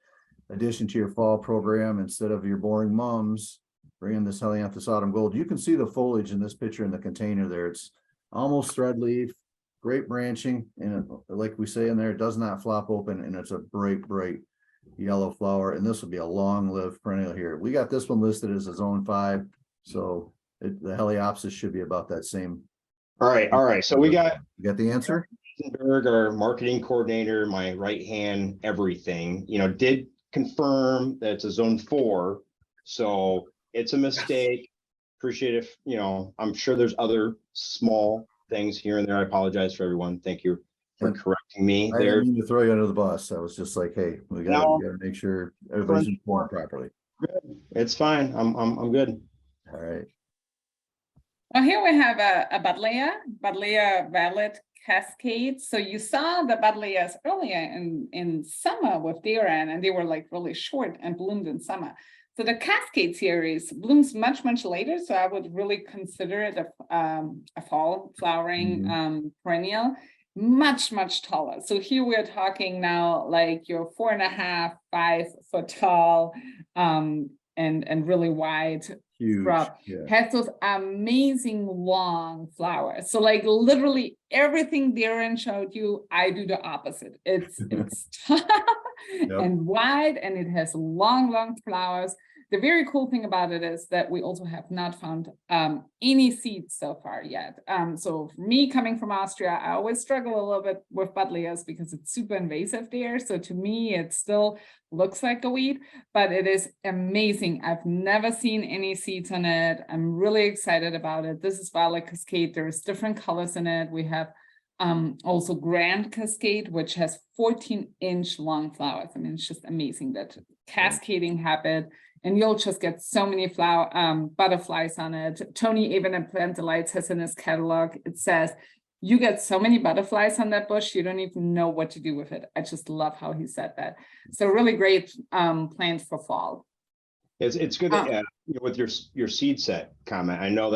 addition to your fall program. Instead of your boring mums, bring in this Helianthus Autumn Gold. You can see the foliage in this picture in the container there. It's almost thread leaf, great branching, and like we say in there, it does not flop open, and it's a bright yellow flower. And this will be a long-lived perennial here. We got this one listed as a zone 5, so the Heliopsis should be about that same. All right. So you got the answer. Our marketing coordinator, my right hand, everything. Did confirm that it's a zone 4, so it's a mistake. Appreciate it. I'm sure there's other small things here and there. I apologize for everyone. Thank you for correcting me I there. didn't mean to throw you under the bus. I was just like, hey, we gotta make sure everybody's informed properly. It's fine. I'm good. All right. Well, here we have a Buddleia Violet Cascade. So you saw the Buddleias earlier in summer with Darwin, and they were like really short and bloomed in summer. So the Cascade series blooms much later. So I would really consider it a fall flowering perennial, much taller. So here we're talking now like your 4.5, 5 foot tall, and really wide. Huge. Has those amazing long flowers. So like literally everything Darren showed you, I do the opposite. It's tall and wide, and it has long flowers. the very cool thing about it is that we also have not found any seeds so far yet. So for me, coming from Austria, I always struggle a little bit with Buddleias because it's super invasive there. So to me, it still looks like a weed, but it is amazing. I've never seen any seeds on it. I'm really excited about it. This is Violet Cascade. There's different colors in it. We have also Grand Cascade, which has 14-inch long flowers. I mean, it's just amazing, that cascading habit, and you'll just get so many butterflies on it. Tony, even at Plant Delights, has in his catalog, it says, you get so many butterflies on that bush, you don't even know what to do with it. I just love how he said that. So really great plant for fall. It's good with your seed set comment. I know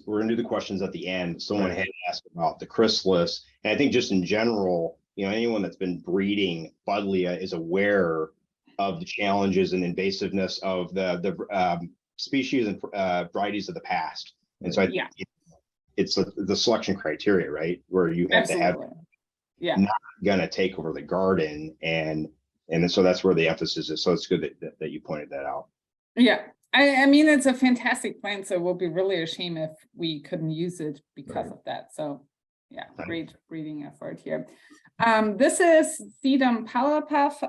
we're gonna do the questions at the end. Someone had asked about the chrysalis, and I think just in general, anyone that's been breeding Buddleia is aware of the challenges and invasiveness of the species and varieties of the past. And so I think it's the selection criteria, right? Where you have to have not gonna take over the garden, and so that's where the emphasis is. So it's good that you pointed that out. Yeah, I mean, it's a fantastic plant, so it will be really a shame if we couldn't use it because of that. So yeah, great breeding effort here. This is Sedum Powerpuff,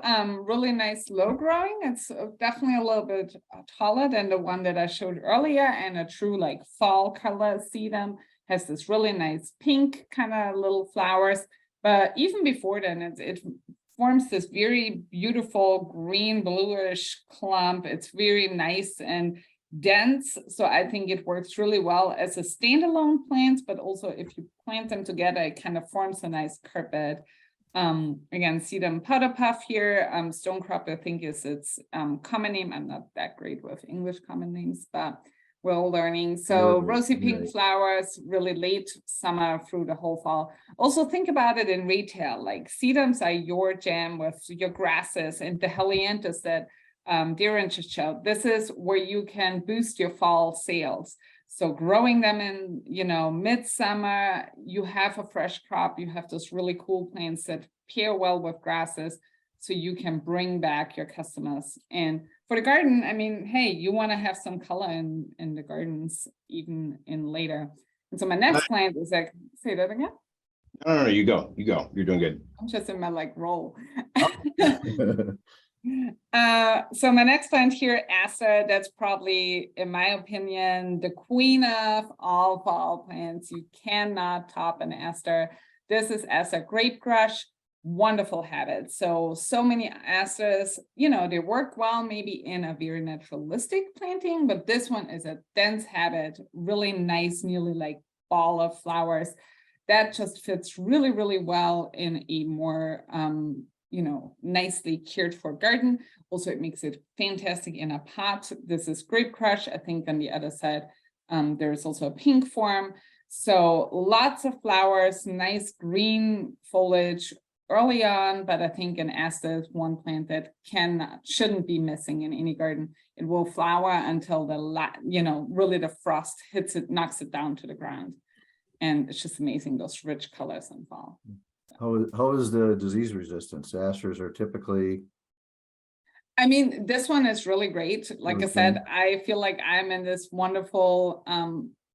really nice low growing. It's definitely a little bit taller than the one that I showed earlier, and a true like fall color. Sedum has this really nice pink kind of little flowers, but even before then, it forms this very beautiful green bluish clump. It's very nice and dense. So I think it works really well as a standalone plant, but also if you plant them together, it kind of forms a nice carpet. Again, Sedum powderpuff here. Stonecrop, I think, is its common name. I'm not that great with English common names, but we're all learning. So rosy pink flowers, really late summer through the whole fall. Also think about it in retail, like sedums are your jam with your grasses, and the Helianthus that Darren just showed. This is where you can boost your fall sales. So growing them in, midsummer, you have a fresh crop, you have those really cool plants that pair well with grasses, so you can bring back your customers. And for the garden, I mean, hey, you want to have some color in the gardens, even in later. And so my next plant is like, say that again? No, you go. You're doing good. I'm just in my role. So my next plant here, Aster, that's probably, in my opinion, the queen of all fall plants. You cannot top an Aster. This is Aster Grape Crush. Wonderful habit. So many asters, they work well maybe in a very naturalistic planting, but this one is a dense habit, really nice, nearly like ball of flowers that just fits really, really well in a more, nicely cared for garden. Also, it makes it fantastic in a pot. This is Grape Crush. I think on the other side, there's also a pink form. So lots of flowers, nice green foliage early on, but I think an Aster is one plant that shouldn't be missing in any garden. It will flower until really the frost hits it, knocks it down to the ground. And it's just amazing, those rich colors in fall. How is the disease resistance? Asters are typically... I mean, this one is really great. Like I said, I feel like I'm in this wonderful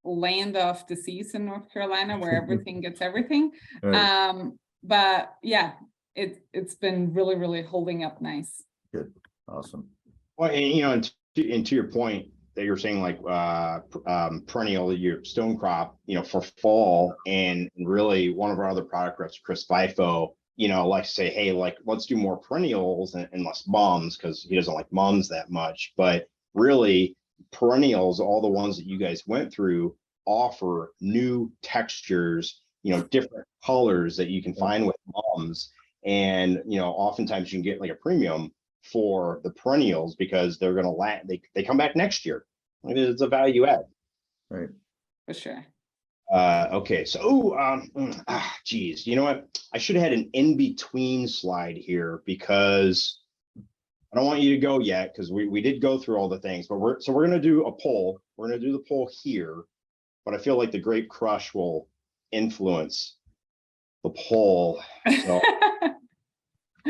land of disease in North Carolina where everything gets everything. Right. But yeah, it's been really, really holding up nice. Good. Awesome. Well, and to your point that you're saying, like perennial, your stone crop, for fall, and really one of our other product reps, Chris FIFO, like to say, hey, let's do more perennials and less mums, because he doesn't like mums that much. But really, perennials, all the ones that you guys went through, offer new textures, different colors that you can find with mums. And, oftentimes you can get like a premium for the perennials because they're going to they come back next year. It's a value add. Right. For sure. Okay. So, geez, you know what? I should have had an in-between slide here because I don't want you to go yet, because we did go through all the things, but we're going to do a poll. We're going to do the poll here, but I feel like the Grape Crush will influence the poll. So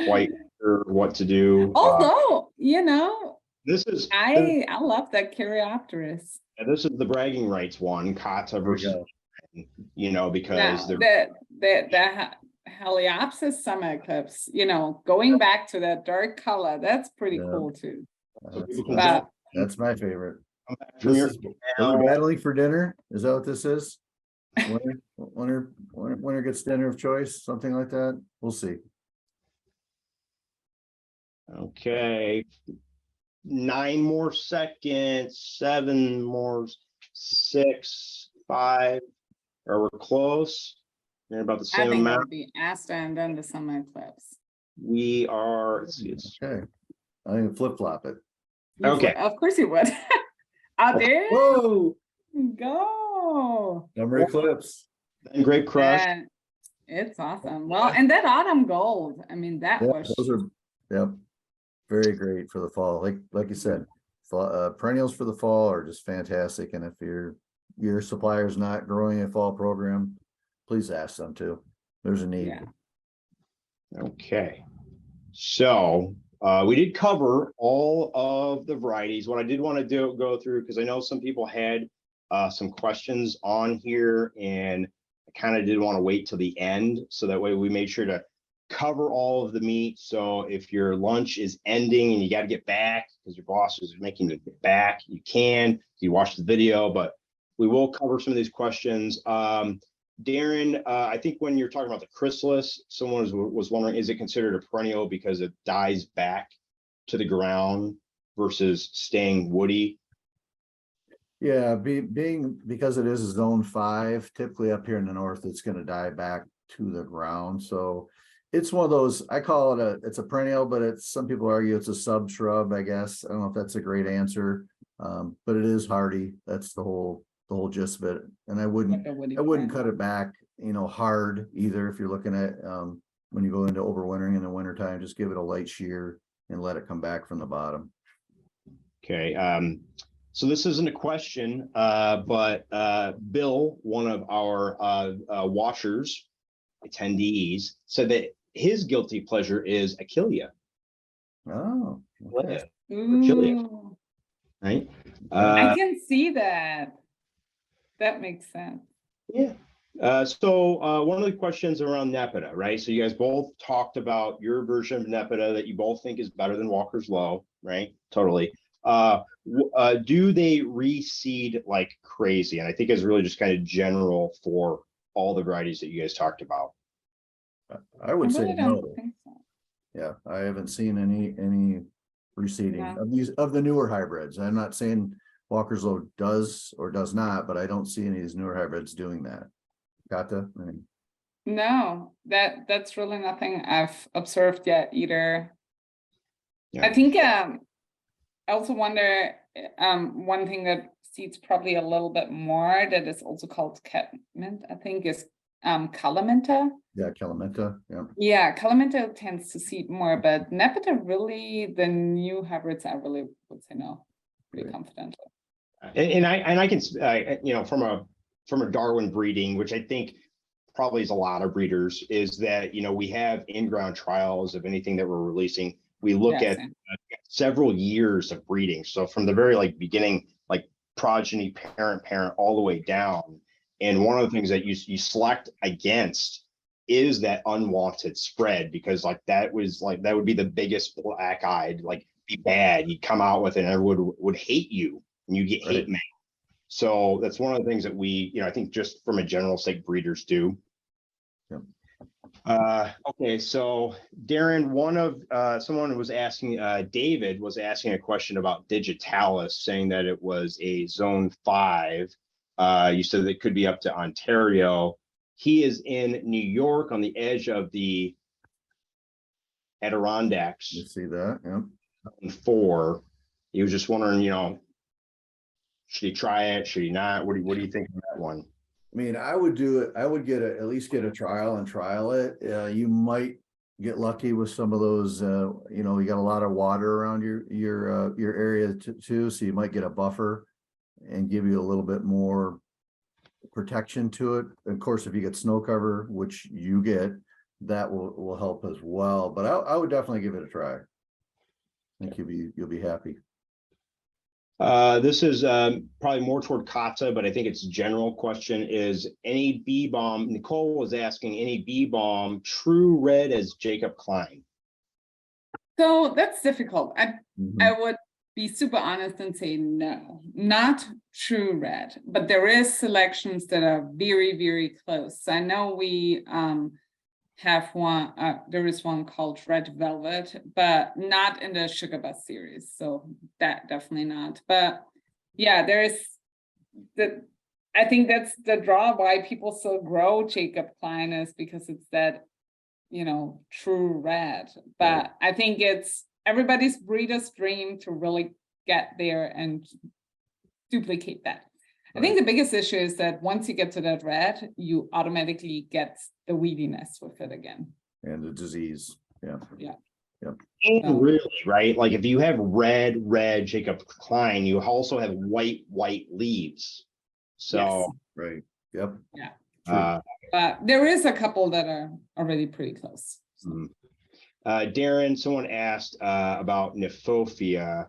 quite sure what to do. Although, This is I love that Caryopteris. this is the bragging rights one, Kata There we versus, go. because Now, they're the Heliopsis summer eclipse, going back to that dark color, that's pretty Yeah. cool too. so That's, people can But that's my favorite. come back from This your is, are we battling for dinner? Is that what this is? Winner gets dinner of choice, something like that. We'll see. okay. 9 more seconds, 7 more, 6, 5. Are we close? They're about the I same think it amount. would be Aster and then the summer eclipse. We are, let's see, it's Okay. I think flip flop it. Okay. Of course you would. Out there Whoa, you go. number eclipse. and Grape Crush. And it's awesome. Well, and that autumn gold. I mean, that Yeah, was those are, yep, very great for the fall. Like you said, perennials for the fall are just fantastic. And if your supplier's not growing a fall program, please ask them to. There's a need. yeah. Okay. So we did cover all of the varieties. What I did want to go through, because I know some people had some questions on here, and I kind of did want to wait till the end. So that way we made sure to cover all of the meat. So if your lunch is ending and you got to get back because your boss is making you get back, you can. You watch the video, but we will cover some of these questions. Darren, I think when you're talking about the chrysalis, someone was wondering, is it considered a perennial because it dies back to the ground versus staying woody? Yeah, because it is zone 5, typically up here in the north, it's going to die back to the ground. So it's one of those, I call it it's a perennial, but some people argue it's a sub shrub, I guess. I don't know if that's a great answer. But it is hardy. That's the whole gist of it. And I wouldn't cut it back, hard either. If you're looking at when you go into overwintering in the wintertime, just give it a light shear and let it come back from the bottom. Okay. So this isn't a question, but Bill, one of our washers attendees, said that his guilty pleasure is Achillea. Oh, okay. Ooh, Right. I can see that. That makes sense. Yeah. So one of the questions around Nepeta, right? So you guys both talked about your version of Nepeta that you both think is better than Walker's Low, right? Totally. Do they reseed like crazy? And I think it's really just kind of general for all the varieties that you guys talked about. I would say really don't no. think so. Yeah, I haven't seen any reseeding Yeah. of the newer hybrids. I'm not saying Walker's Low does or does not, but I don't see any of these newer hybrids doing that. Kata? No, that's really nothing I've observed yet either. Yeah. I think I also wonder one thing that seeds probably a little bit more that is also called catmint, I think, is calamenta. Yeah, calamenta. Yeah. Yeah, calamenta tends to seed more, but Nepeta really, the new hybrids, I really would say no, pretty Right. confidently. And I can from a Darwin breeding, which I think probably is a lot of breeders, is that we have in-ground trials of anything that we're releasing. We look at several years of breeding. So from the very beginning, progeny, parent, all the way down. And one of the things that you select against is that unwanted spread, because that would be the biggest black-eyed, be bad. You'd come out with it and everyone would hate you and you get hate mail. So that's one of the things that we, I think just from a general sake, breeders do. Yep. Okay, so Darren, someone was asking, David was asking a question about Digitalis, saying that it was a zone 5. You said that it could be up to Ontario. He is in New York on the edge of the Adirondacks. You see that? Yeah. 4. He was just wondering, should he try it? Should he not? What do you think of that one? I mean, I would do it. I would at least get a trial and trial it. You might get lucky with some of those. You got a lot of water around your area too, so you might get a buffer and give you a little bit more protection to it. Of course, if you get snow cover, which you get, that will help as well. But I would definitely give it a try. I think you'll be happy. This is probably more toward Kata, but I think it's a general question is any bee balm, Nicole was asking, any bee balm true red as Jacob Klein? So that's difficult. I Mhm. would be super honest and say no, not true red, but there is selections that are very, very close. I know we have one, there is one called Red Velvet, but not in the Sugar Bus series. So that definitely not. But yeah, there's the, I think that's the draw why people still grow Jacob Klein is because it's that, true red. But I think it's everybody's breeder's dream to really get there and duplicate that. I think the biggest issue is that once you get to that red, you automatically get the weediness with it again. And the disease, yeah. Yeah. Yep. And really, right? Like if you have red Jacob Klein, you also have white leaves. So, Yes. Right, yep. Yeah. True. There is a couple that are already pretty close. So. Darren, someone asked about Kniphofia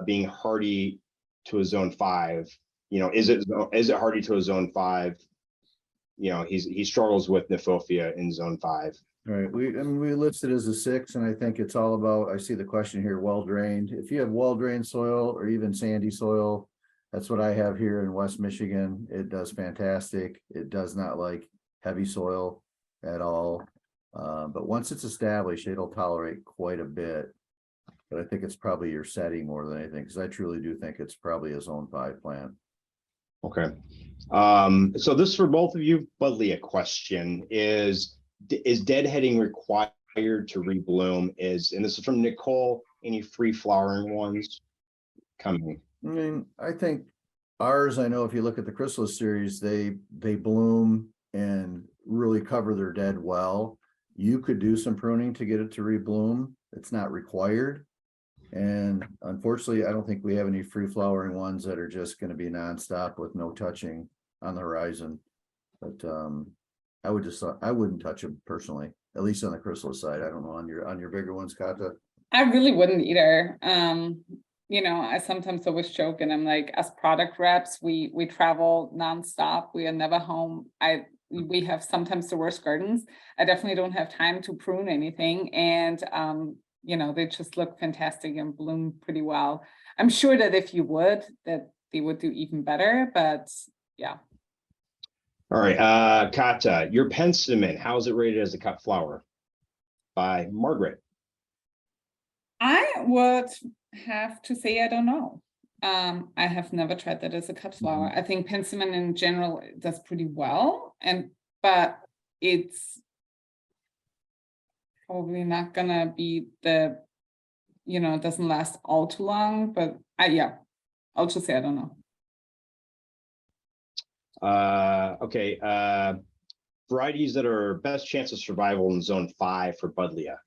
being hardy to a zone 5. Is it hardy to a zone 5? He struggles with Kniphofia in zone 5. All right, we listed as a 6, and I think it's all about, I see the question here, well drained. If you have well drained soil or even sandy soil, that's what I have here in West Michigan. It does fantastic. It does not like heavy soil at all. But once it's established, it'll tolerate quite a bit. But I think it's probably your setting more than anything, because I truly do think it's probably a zone 5 plant. Okay. So this is for both of you. Buddleia question is deadheading required to rebloom? And this is from Nicole. Any free flowering ones coming? I mean, I think ours, I know if you look at the chrysalis series, they bloom and really cover their dead well. You could do some pruning to get it to rebloom. It's not required. And unfortunately, I don't think we have any free flowering ones that are just going to be nonstop with no touching on the horizon. But I wouldn't touch them personally, at least on the chrysalis side. I don't know on your bigger ones, Kata. I really wouldn't either. I sometimes always joke and I'm like, as product reps, we travel nonstop. We are never home. We have sometimes the worst gardens. I definitely don't have time to prune anything. And they just look fantastic and bloom pretty well. I'm sure that if you would, that they would do even better, but yeah. All right, Kata, your Penstemon, how is it rated as a cut flower? By Margaret. I would have to say I don't know. I have never tried that as a cut flower. I think Penstemon in general does pretty well, but it's probably not gonna be it doesn't last all too long. But I'll just say I don't know. Okay. Varieties that are best chance of survival in zone 5 for Buddleia.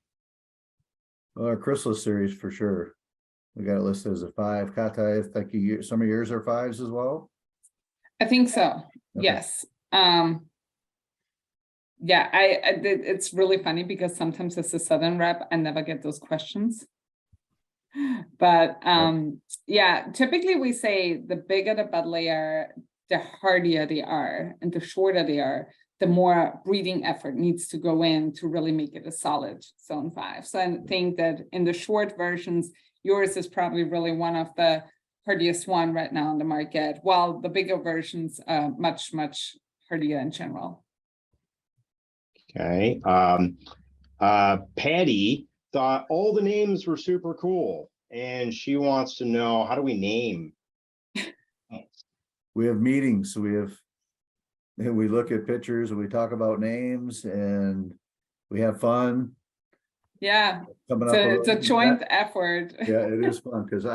Our chrysalis series for sure. We got it listed as a 5. Kata, I think some of yours are 5s as well. I think so. Okay. Yes. It's really funny because sometimes as a Southern rep, I never get those questions. But typically we say the bigger the Buddleia, the hardier they are, and the shorter they are, the more breeding effort needs to go in to really make it a solid zone 5. So I think that in the short versions, yours is probably really one of the hardiest one right now on the market, while the bigger versions are much, much hardier in general. Okay. Patty thought all the names were super cool, and she wants to know, how do we name? We have meetings, so we look at pictures and we talk about names and we have fun. Yeah, it's a joint effort. Yeah, it is fun because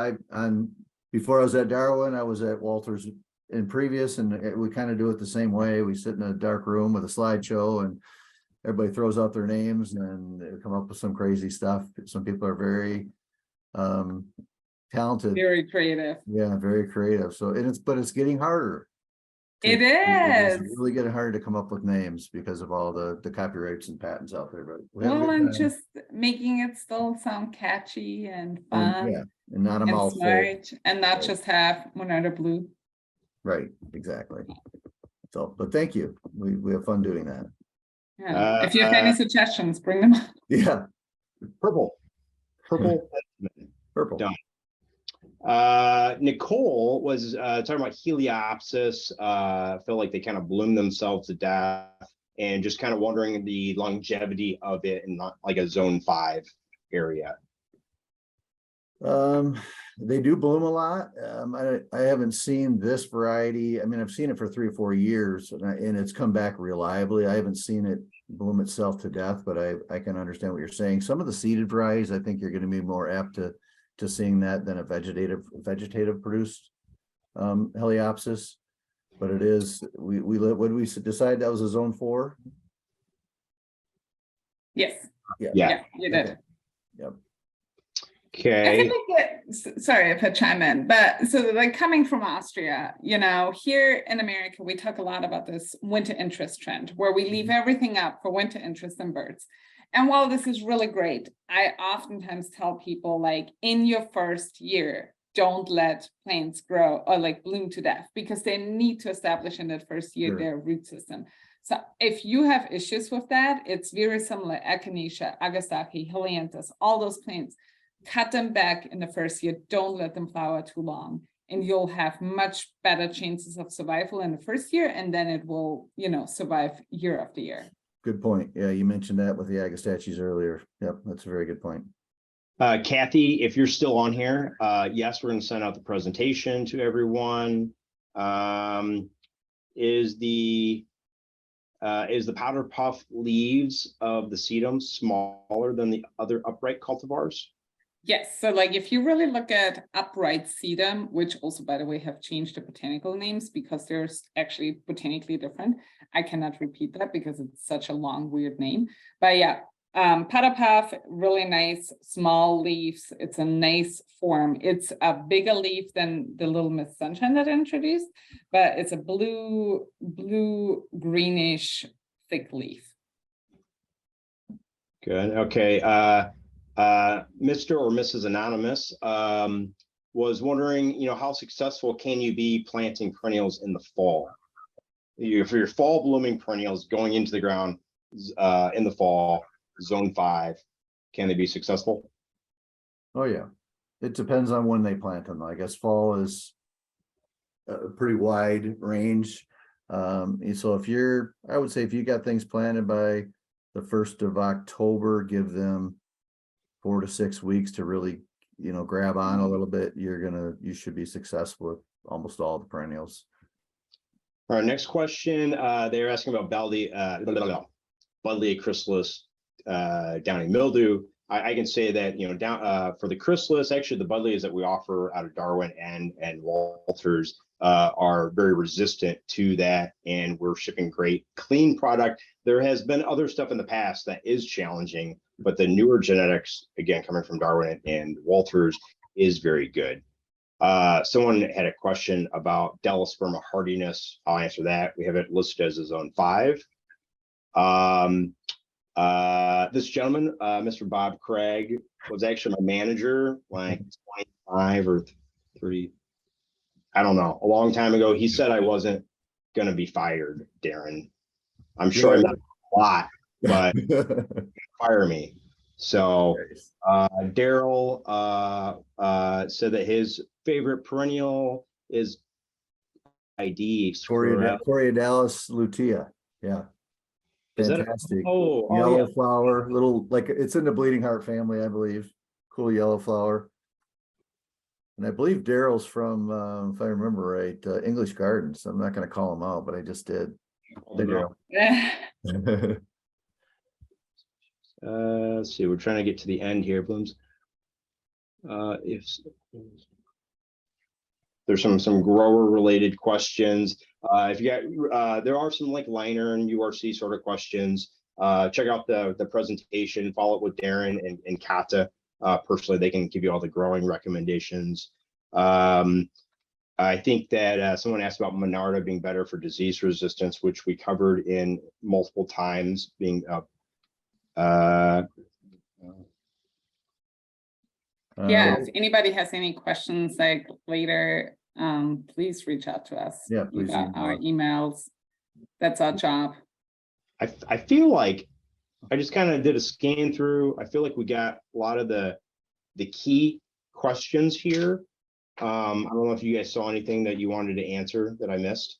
before I was at Darwin, I was at Walters in previous, and we kind of do it the same way. We sit in a dark room with a slideshow and everybody throws out their names and they come up with some crazy stuff. Some people are very talented, very creative. Yeah, very creative. So it's getting harder. It It's is. really getting hard to come up with names because of all the copyrights and patents out there, but we have a Well, good and time. just making it still sound catchy and And, fun yeah, and not a and mouthful. smart, and not Right. just have Monarda blue. Right, exactly. So, but thank you. We have fun doing that. Yeah. If you have any suggestions, bring them up. Yeah, Purple. Purple. purple. Done. Nicole was talking about Heliopsis. Felt like they kind of bloomed themselves to death, and just kind of wondering the longevity of it in not like a zone 5 area. They do bloom a lot. I haven't seen this variety. I mean, I've seen it for 3 or 4 years, and it's come back reliably. I haven't seen it bloom itself to death, but I can understand what you're saying. Some of the seeded varieties, I think you're going to be more apt to seeing that than a vegetative produced Heliopsis. But it is, we when we decide that was a zone 4. Yes. Yeah. You did. Okay. Yep. I Okay. feel like sorry if I chime in, but so like coming from Austria, you know, here in America, we talk a lot about this winter interest trend where we leave everything up for winter interest in birds. And while this is really great, I oftentimes tell people, like, in your first year, don't let plants grow or like bloom to death, because they need to establish in that first year their root system. So if you have issues with that, it's very similar. Echinacea, Agastache, Helianthus, all those plants, cut them back in the first year. Don't let them flower too long, and you'll have much better chances of survival in the first year, and then it will, you know, survive year after year. Good point. Yeah, you mentioned that with the Agastaches earlier. Yep, that's a very good point. Kathy, if you're still on here, yes, we're going to send out the presentation to everyone. Is the powder puff leaves of the sedum smaller than the other upright cultivars? Yes, so like if you really look at upright sedum, which also, by the way, have changed the botanical names because they're actually botanically different. I cannot repeat that because it's such a long, weird name. But yeah, powder puff, really nice, small leaves. It's a nice form. It's a bigger leaf than the Little Miss Sunshine that I introduced, but it's a blue, greenish, thick leaf. Good. Okay. Mr. or Mrs. Anonymous was wondering, you know, how successful can you be planting perennials in the fall? For your fall blooming perennials going into the ground in the fall, zone 5, can they be successful? Oh yeah, it depends on when they plant them. I guess fall is a pretty wide range. And so I would say if you got things planted by the 1st of October, give them 4 to 6 weeks to really, you know, grab on a little bit. You should be successful with almost all the perennials. All right, next question. They're asking about Buddleia chrysalis downy mildew. I can say that, you know, down for the chrysalis, actually the Buddleias that we offer out of Darwin and Walters are very resistant to that, and we're shipping great clean product. There has been other stuff in the past that is challenging, but the newer genetics, again coming from Darwin and Walters, is very good. Someone had a question about Delosperma hardiness. I'll answer that. We have it listed as a zone 5. This gentleman, Mr. Bob Craig, was actually my manager like 25 or 30, I don't know, a long time ago. He said I wasn't going to be fired, Darren. I'm sure I'm not a lot, but fire me. So Daryl said that his favorite perennial is Coreopsis lutea. Yeah. Fantastic. Yellow flower, little, like it's in the bleeding heart family, I believe. Cool yellow flower. And I believe Daryl's from, if I remember right, English Gardens. I'm not going to call him out, but I just did. Hey, Daryl. Let's see, we're trying to get to the end here, Blooms. If there's some grower related questions, if you got there are some like liner and URC sort of questions, check out the presentation, follow up with Darren and Kata. Personally, they can give you all the growing recommendations. I think that someone asked about Monarda being better for disease resistance, which we covered in multiple times. Being Yeah, Uh, if anybody has any questions like later, please reach out to us. Yeah, You please got email our us. emails. That's our job. I feel like I just kind of did a scan through. I feel like we got a lot of the key questions here. I don't know if you guys saw anything that you wanted to answer that I missed.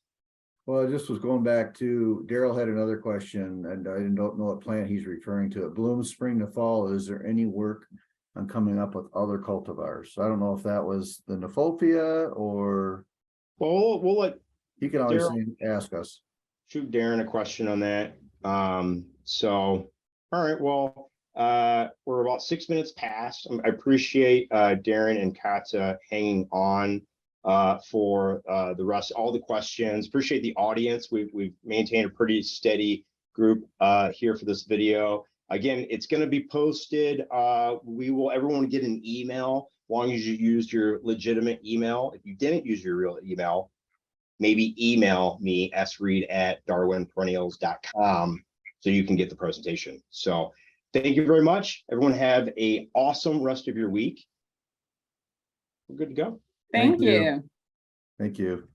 Well, I just was going back to, Daryl had another question, and I don't know what plant he's referring to. It blooms spring to fall. Is there any work on coming up with other cultivars? So I don't know if that was the Kniphofia or Well, we'll let he can always ask us. shoot Darren a question on that. So, all right, well, we're about 6 minutes past. I appreciate Darren and Katja hanging on for the rest, all the questions. Appreciate the audience. We've maintained a pretty steady group here for this video. Again, it's going to be posted. Everyone get an email as long as you used your legitimate email. If you didn't use your real email, maybe email me sreed@darwinperennials.com so you can get the presentation. So thank you very much. Everyone have a awesome rest of your week. We're good to go. Thank you. Thank you.